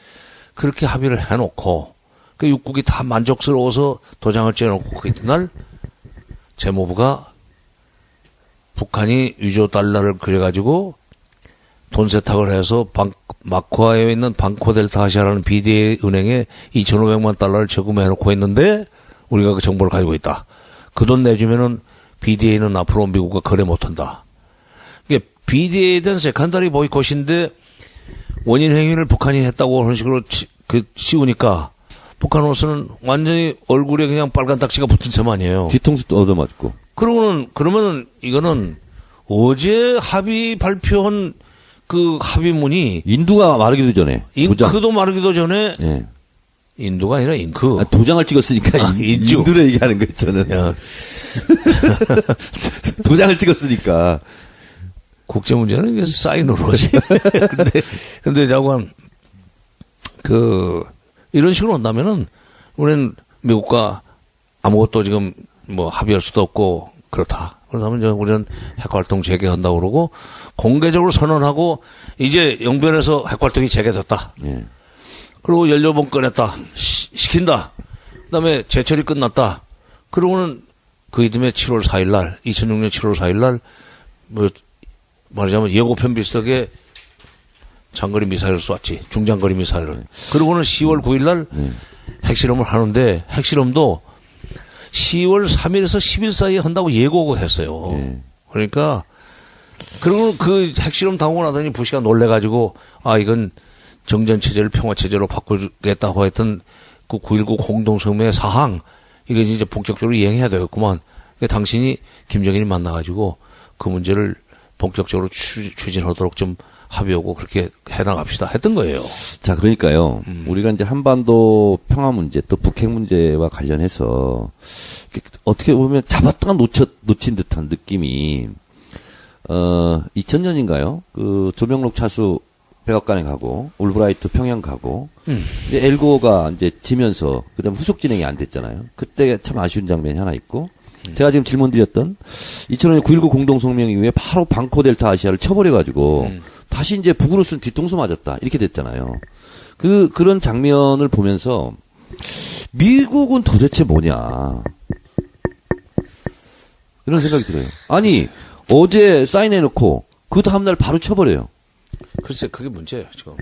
그렇게 합의를 해놓고 그 육국이 다 만족스러워서 도장을 째놓고 그 이튿날 재무부가 북한이 유조 달러를 그려가지고 돈 세탁을 해서 마쿠아에 있는 방코델타 아시아라는 BDA 은행에 2,500만 달러를 저금해놓고 있는데 우리가 그 정보를 가지고 있다. 그 돈 내주면은 BDA는 앞으로 미국과 거래 못한다. 이게 BDA에 대한 세컨더리 보이콧인데 원인 행위를 북한이 했다고 그런 식으로 씌우니까 북한으로서는 완전히 얼굴에 그냥 빨간 딱지가 붙은 셈 아니에요. 뒤통수 또 얻어맞고. 그러면은 이거는 어제 합의 발표한 그 합의문이 인두가 마르기도 전에. 잉크도 마르기도 전에 예. 인두가 아니라 잉크. 아, 도장을 찍었으니까 인주. 인두를 얘기하는 거예요, 저는. 야, 도장을 찍었으니까. 국제 문제는 이게 사인으로 하지. 근데 자관 이런 식으로 온다면은 우리는 미국과 아무것도 지금 뭐 합의할 수도 없고 그렇다. 그러면 이제 우리는 핵활동 재개한다고 그러고 공개적으로 선언하고 이제 영변에서 핵활동이 재개됐다. 예. 그리고 연료봉 꺼냈다. 시킨다. 그다음에 제철이 끝났다. 그러고는 그 이듬해 7월 4일 날 2006년 7월 4일 날 뭐 말하자면 예고편 비슷하게 장거리 미사일을 쐈지. 중장거리 미사일을. 그러고는 10월 9일 날 핵실험을 하는데 핵실험도 10월 3일에서 10일 사이에 한다고 예고가 했어요. 예. 그러니까 그리고 그 핵실험 당하고 나더니 부시가 놀래가지고 이건 정전체제를 평화체제로 바꾸겠다고 했던 그 9.19 공동성명의 사항 이거 이제 본격적으로 이행해야 되겠구만. 그러니까 당신이 김정일이 만나가지고 그 문제를 본격적으로 추진하도록 좀 합의하고 그렇게 해나갑시다 했던 거예요. 자, 그러니까요. 우리가 이제 한반도 평화 문제 또 북핵 문제와 관련해서 어떻게 보면 잡았다가 놓친 듯한 느낌이 2000년인가요? 그 조명록 차수 백악관에 가고 올브라이트 평양 가고 이제 엘고가 이제 지면서 그다음 후속 진행이 안 됐잖아요. 그때 참 아쉬운 장면이 하나 있고 제가 지금 질문 드렸던 2005년 9.19 공동성명 이후에 바로 방코델타 아시아를 쳐버려가지고 다시 이제 북으로서는 뒤통수 맞았다. 이렇게 됐잖아요. 그런 장면을 보면서 미국은 도대체 뭐냐. 이런 생각이 들어요. 아니, 어제 사인해놓고 그 다음날 바로 쳐버려요. 글쎄, 그게 문제예요, 지금.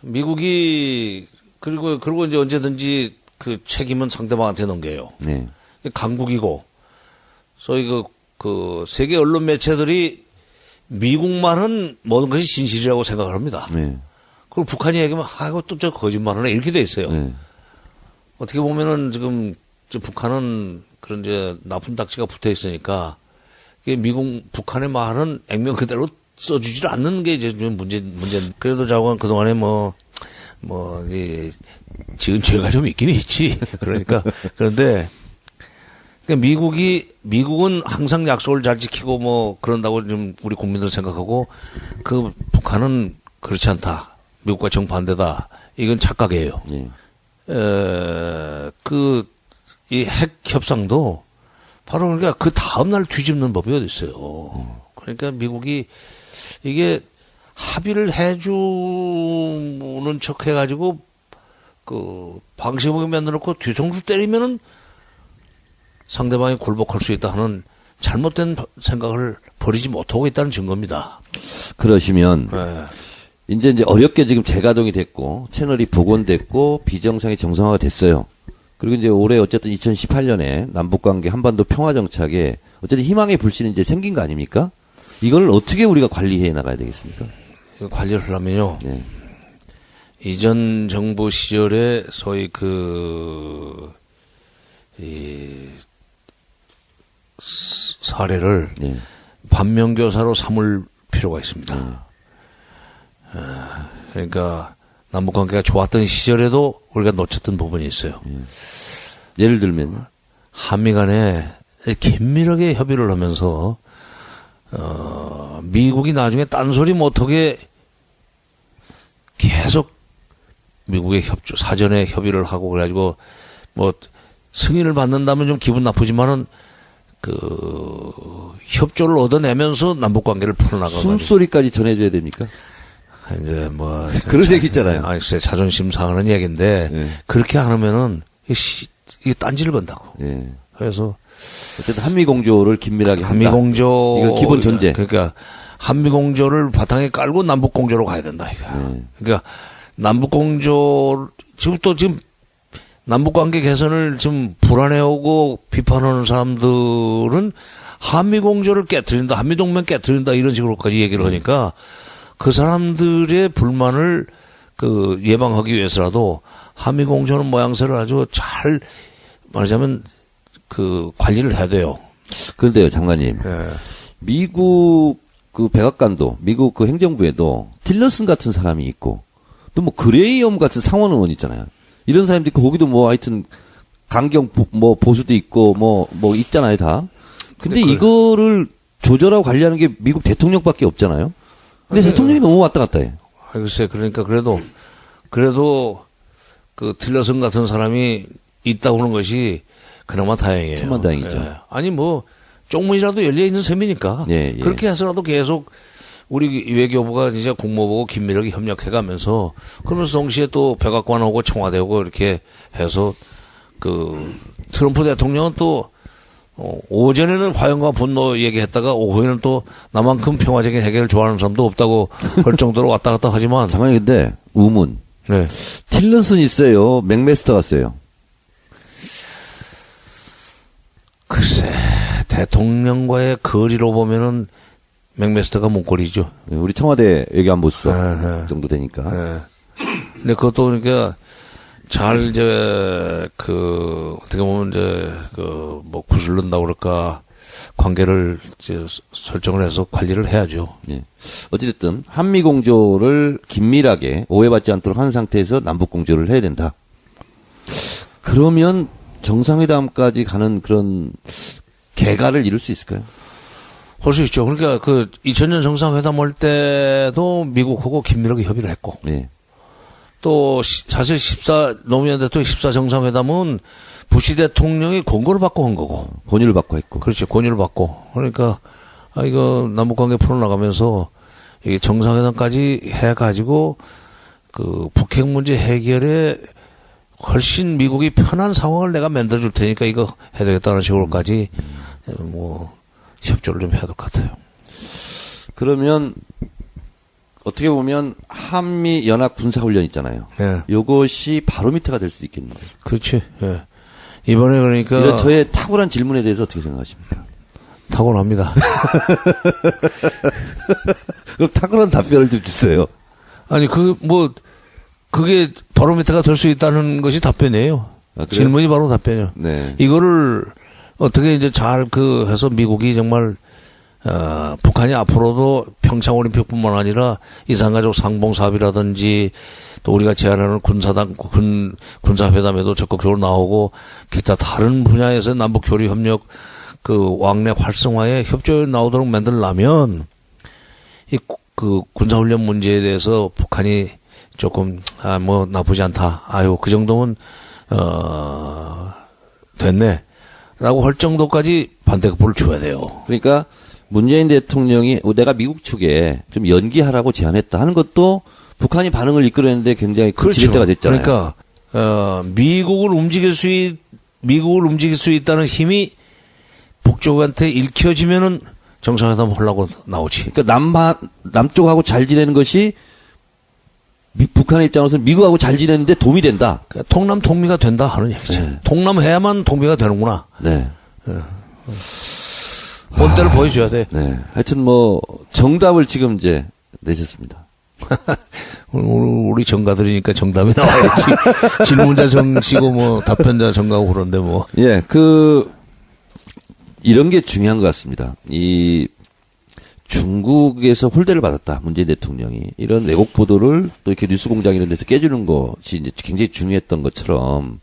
미국이, 그리고 이제 언제든지 그 책임은 상대방한테 넘겨요. 네. 강국이고, 소위 그 세계 언론 매체들이 미국만은 모든 것이 진실이라고 생각을 합니다. 네. 그리고 북한이 얘기하면, 이거 또 저 거짓말하네. 이렇게 돼 있어요. 네. 어떻게 보면은 지금 북한은 그런 이제 나쁜 딱지가 붙어 있으니까, 이게 북한의 말은 액면 그대로 써주질 않는 게 이제 좀 문제. 그래도 자관 그동안에 지은 죄가 좀 있긴 있지. 그런데, 미국은 항상 약속을 잘 지키고 그런다고 좀 우리 국민들 생각하고 그 북한은 그렇지 않다. 미국과 정반대다. 이건 착각이에요. 네. 이 핵 협상도 바로 그러니까 그 다음날 뒤집는 법이 어디 있어요. 그러니까 미국이 이게 합의를 해주는 척 해가지고 그 방심하게 만들어놓고 뒤통수 때리면은 상대방이 굴복할 수 있다 하는 잘못된 생각을 버리지 못하고 있다는 증거입니다. 그러시면 네. 이제 어렵게 지금 재가동이 됐고 채널이 복원됐고 비정상이 정상화가 됐어요. 그리고 이제 올해 어쨌든 2018년에 남북관계 한반도 평화정착에 어쨌든 희망의 불씨는 이제 생긴 거 아닙니까? 이걸 어떻게 우리가 관리해 나가야 되겠습니까? 관리를 하려면요. 네. 이전 정부 시절에 소위 사례를 예. 반면교사로 삼을 필요가 있습니다. 그러니까 남북관계가 좋았던 시절에도 우리가 놓쳤던 부분이 있어요. 예를 들면 한미 간에 긴밀하게 협의를 하면서 미국이 나중에 딴소리 못하게 계속 미국의 사전에 협의를 하고 그래가지고 뭐 승인을 받는다면 좀 기분 나쁘지만은 협조를 얻어내면서 남북 관계를 풀어나가고 숨소리까지 전해줘야 됩니까? 이제 뭐 그런 얘기 있잖아요. 아니 글쎄 자존심 상하는 얘기인데 예. 그렇게 안 하면은 이게 딴지를 건다고. 예. 그래서 어쨌든 한미 공조를 긴밀하게 한다. 한미 공조 이거 기본 전제. 그러니까 한미 공조를 바탕에 깔고 남북 공조로 가야 된다 이거. 그러니까 남북 공조 지금 남북 관계 개선을 지금 불안해오고 비판하는 사람들은 한미 공조를 깨트린다, 한미 동맹 깨트린다 이런 식으로까지 얘기를 하니까 그 사람들의 불만을 예방하기 위해서라도 한미 공조는 모양새를 아주 잘 말하자면 관리를 해야 돼요. 그런데요, 장관님. 예. 미국 백악관도, 미국 행정부에도 틸러슨 같은 사람이 있고, 또 뭐 그레이엄 같은 상원 의원 있잖아요. 이런 사람들이 있고, 거기도 뭐 하여튼 강경 보수도 있고, 뭐 있잖아요, 다. 근데 이거를 조절하고 관리하는 게 미국 대통령밖에 없잖아요. 근데 대통령이 너무 왔다 갔다 해. 글쎄, 그러니까 그래도 틸러슨 같은 사람이 있다고 하는 것이 그나마 다행이에요. 천만다행이죠. 예. 아니 쪽문이라도 열려 있는 셈이니까. 예. 그렇게 해서라도 계속 우리 외교부가 진짜 국무부하고 긴밀하게 협력해가면서 그러면서 동시에 또 백악관하고 청와대하고 이렇게 해서 트럼프 대통령은 또 오전에는 화염과 분노 얘기했다가 오후에는 또 나만큼 평화적인 해결을 좋아하는 사람도 없다고 할 정도로 왔다 갔다 하지만. 장관님, 근데 우문. 네. 틸러슨 있어요. 맥메스터 갔어요. 글쎄, 대통령과의 거리로 보면은 맥메스터가 문고리죠. 우리 청와대 외교안보수석 네. 정도 되니까. 네. 근데 그것도 그러니까 잘 어떻게 보면 구슬른다고 그럴까 관계를 설정을 해서 관리를 해야죠. 예. 어찌됐든 한미 공조를 긴밀하게 오해받지 않도록 한 상태에서 남북 공조를 해야 된다. 그러면 정상회담까지 가는 그런 개가를 이룰 수 있을까요? 할 수 있죠. 그러니까 2000년 정상회담 할 때도 미국하고 긴밀하게 협의를 했고. 예. 또 사실 노무현 대통령 14 정상회담은 부시 대통령이 권고를 받고 한 거고. 권유를 받고 했고. 그렇죠. 권유를 받고. 그러니까 이거 남북관계 풀어나가면서 이게 정상회담까지 해가지고 북핵 문제 해결에 훨씬 미국이 편한 상황을 내가 만들어줄 테니까 이거 해야 되겠다는 식으로까지 협조를 좀 해야 될 것 같아요. 그러면 어떻게 보면 한미 연합 군사 훈련 있잖아요. 예. 요것이 바로미터가 될 수도 있겠네요. 그렇지. 예. 이번에 그러니까 이런 저의 탁월한 질문에 대해서 어떻게 생각하십니까? 탁월합니다. 그럼 탁월한 답변을 좀 주세요. 아니 그게 바로미터가 될 수 있다는 것이 답변이에요. 아, 그래요? 질문이 바로 답변이에요. 네. 이거를 어떻게 이제 잘 해서 미국이 정말 북한이 앞으로도 평창올림픽뿐만 아니라 이산가족 상봉 사업이라든지 또 우리가 제안하는 군사회담에도 적극적으로 나오고 기타 다른 분야에서 남북 교류 협력 왕래 활성화에 협조에 나오도록 만들려면 군사훈련 문제에 대해서 북한이 조금 나쁘지 않다. 그 정도면 됐네. 라고 할 정도까지 반대급부를 줘야 돼요. 그러니까 문재인 대통령이 내가 미국 측에 좀 연기하라고 제안했다 하는 것도 북한이 반응을 이끌어내는데 굉장히 큰 지렛대가 됐잖아요. 그러니까 미국을 움직일 수 있다는 힘이 북쪽한테 읽혀지면은 정상회담 하려고 나오지. 그러니까 남쪽하고 잘 지내는 것이 북한의 입장으로서는 미국하고 잘 지내는데 도움이 된다. 그러니까 통남 통미가 된다 하는 얘기지. 네. 통남해야만 통미가 되는구나. 네. 본때를 보여줘야 돼. 네. 하여튼 정답을 지금 이제 내셨습니다. 우리 정가들이니까 정답이 나와야지. 질문자 정시고 뭐 답변자 정가고 그런데 뭐. 예, 이런 게 중요한 것 같습니다. 중국에서 홀대를 받았다. 문재인 대통령이. 이런 왜곡 보도를 또 이렇게 뉴스공장 이런 데서 깨주는 것이 이제 굉장히 중요했던 것처럼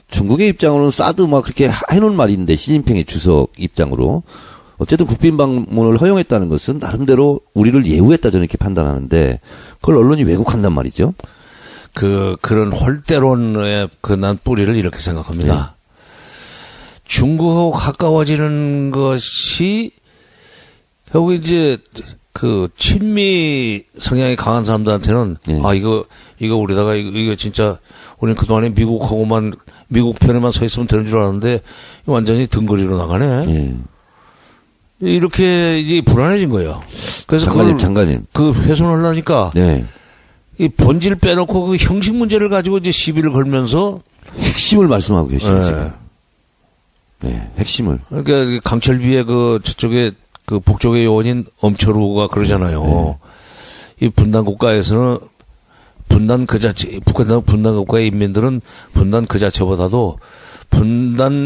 중국의 입장으로는 사드 막 그렇게 해놓은 말인데 시진핑의 주석 입장으로 어쨌든 국빈 방문을 허용했다는 것은 나름대로 우리를 예우했다 저는 이렇게 판단하는데 그걸 언론이 왜곡한단 말이죠. 그런 홀대론의 난 뿌리를 이렇게 생각합니다. 중국하고 가까워지는 것이 결국 이제 친미 성향이 강한 사람들한테는 이거 우리다가 이거 진짜 우리는 그동안에 미국 편에만 서 있으면 되는 줄 알았는데 완전히 등거리로 나가네. 이렇게 이제 불안해진 거예요. 그래서 장관님. 훼손하려니까 이 본질 빼놓고 그 형식 문제를 가지고 이제 시비를 걸면서 핵심을 말씀하고 계시죠. 지금. 네, 핵심을. 그러니까 강철비의 저쪽에 북쪽의 요원인 엄철우가 그러잖아요. 이 분단 국가에서는 분단 그 자체, 북한 분단 국가의 인민들은 분단 그 자체보다도 분단으로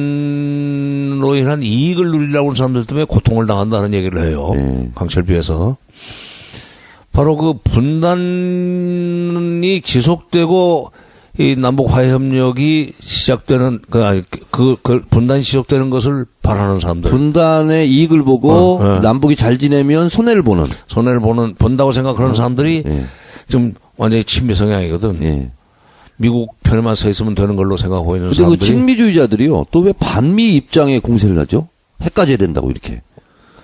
인한 이익을 누리려고 하는 사람들 때문에 고통을 당한다는 얘기를 해요. 강철비에서. 바로 그 분단이 지속되고 이 남북 화해 협력이 시작되는 분단이 지속되는 것을 바라는 사람들. 분단의 이익을 보고 남북이 잘 지내면 손해를 보는 본다고 생각하는 사람들이 좀 완전히 친미 성향이거든. 미국 편에만 서 있으면 되는 걸로 생각하고 있는 사람들이. 근데 그 친미주의자들이요. 또 왜 반미 입장에 공세를 하죠? 핵까지 해야 된다고 이렇게.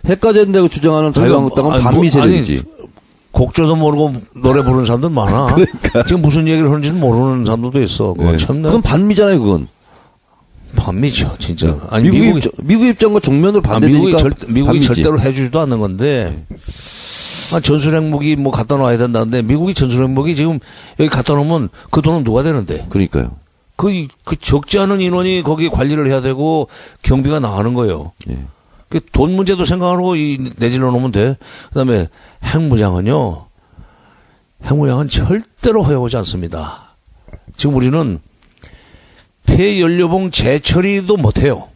핵까지 해야 된다고 주장하는 자유한국당은 반미 세력이지. 곡조도 모르고 노래 부르는 사람들 많아. 그러니까. 지금 무슨 얘기를 하는지는 모르는 사람들도 있어. 참나. 그건 반미잖아요, 그건. 반미죠, 진짜. 아니, 미국의 입장과 정면으로 반대되니까. 미국이 절대로 해주지도 않는 건데. 전술핵무기 뭐 갖다 놔야 된다는데 미국이 전술핵무기 지금 여기 갖다 놓으면 그 돈은 누가 되는데? 그러니까요. 그 적지 않은 인원이 거기 관리를 해야 되고 경비가 나가는 거예요. 그 돈 문제도 생각하고 내질러 놓으면 돼. 그다음에 핵무장은요. 핵무장은 절대로 허용하지 않습니다. 지금 우리는 폐연료봉 재처리도 못해요.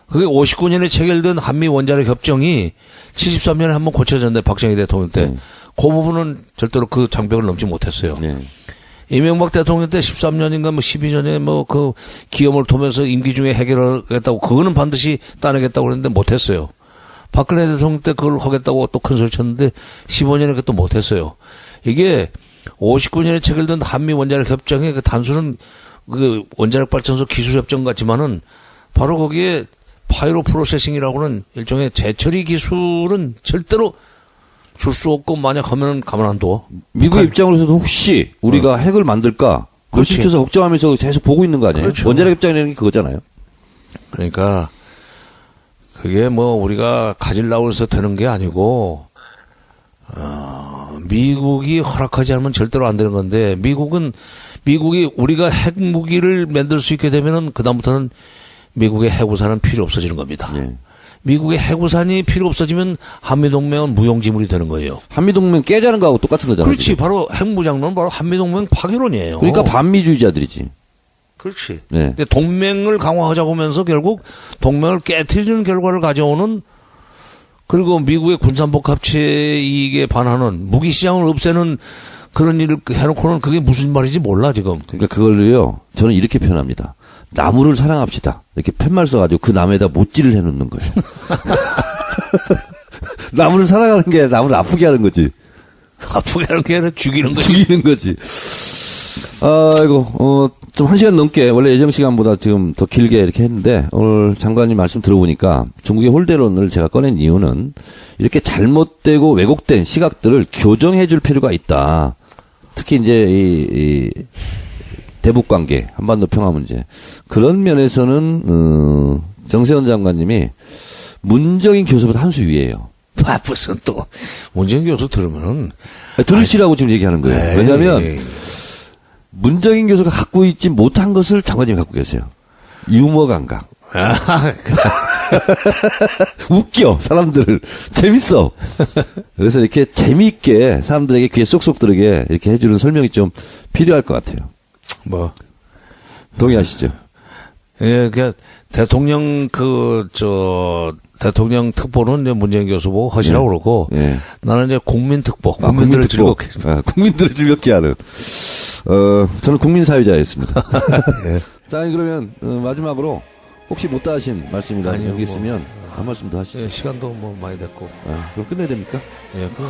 그게 59년에 체결된 한미 원자력 협정이 73년에 한번 고쳐졌는데 박정희 대통령 때 그 부분은 절대로 그 장벽을 넘지 못했어요. 이명박 대통령 때 13년인가 뭐 12년에 뭐 그 기염을 토면서 임기 중에 해결하겠다고 그거는 반드시 따내겠다고 그랬는데 못했어요. 박근혜 대통령 때 그걸 하겠다고 또 큰 소리 쳤는데 15년에 그것도 못했어요. 이게 59년에 체결된 한미 원자력 협정의 그 단순한 그 원자력 발전소 기술 협정 같지만은 바로 거기에 파이로 프로세싱이라고는 일종의 재처리 기술은 절대로 줄 수 없고 만약 하면은 가만 안 둬. 미국 입장으로서도 혹시 우리가 핵을 만들까 걸치쳐서 걱정하면서 계속 보고 있는 거 아니에요? 그렇죠. 원자력 협정이라는 게 그거잖아요. 그러니까 그게 뭐 우리가 가지려고 해서 되는 게 아니고 미국이 허락하지 않으면 절대로 안 되는 건데 미국이 우리가 핵무기를 만들 수 있게 되면은 그다음부터는 미국의 해구산은 필요 없어지는 겁니다. 미국의 해구산이 필요 없어지면 한미동맹은 무용지물이 되는 거예요. 한미동맹 깨자는 거하고 똑같은 거잖아요. 그렇지. 지금. 바로 핵무장론 바로 한미동맹 파괴론이에요. 그러니까 반미주의자들이지. 그렇지. 네. 근데 동맹을 강화하자고 하면서 결국 동맹을 깨트리는 결과를 가져오는 그리고 미국의 군산복합체 이익에 반하는 무기시장을 없애는 그런 일을 해놓고는 그게 무슨 말인지 몰라 지금. 그러니까 그걸로요. 저는 이렇게 표현합니다. 나무를 사랑합시다. 이렇게 팻말 써가지고 그 나무에다 못질을 해놓는 거예요. 나무를 사랑하는 게 나무를 아프게 하는 거지. 아프게 하는 게 아니라 죽이는 거지. 죽이는 거지. 아이고, 좀 1시간 넘게, 원래 예정 시간보다 지금 더 길게 이렇게 했는데, 오늘 장관님 말씀 들어보니까 중국의 홀대론을 제가 꺼낸 이유는 이렇게 잘못되고 왜곡된 시각들을 교정해 줄 필요가 있다. 특히 이제 이 대북 관계, 한반도 평화 문제. 그런 면에서는, 정세현 장관님이 문정인 교수보다 한 수 위에요. 무슨 또, 문정인 교수 들으면은. 들으시라고 지금 얘기하는 거예요. 왜냐면, 문정인 교수가 갖고 있지 못한 것을 장관님이 갖고 계세요. 유머 감각. 웃겨, 사람들을. 재밌어. 그래서 이렇게 재미있게 사람들에게 귀에 쏙쏙 들게 이렇게 해주는 설명이 좀 필요할 것 같아요. 뭐. 동의하시죠? 예, 그 대통령 대통령 특보는 이제 문재인 교수 보고 하시라고 그러고 예. 나는 이제 국민 특보, 국민들을 즐겁게. 국민들을 즐겁게 하는. 저는 국민사회자였습니다. 예. 자, 그러면 마지막으로 혹시 못다 하신 말씀이나 아니요, 여기 있으면 한 말씀 더 하시죠. 예, 시간도 뭐 많이 됐고. 그럼 끝내야 됩니까? 예, 그.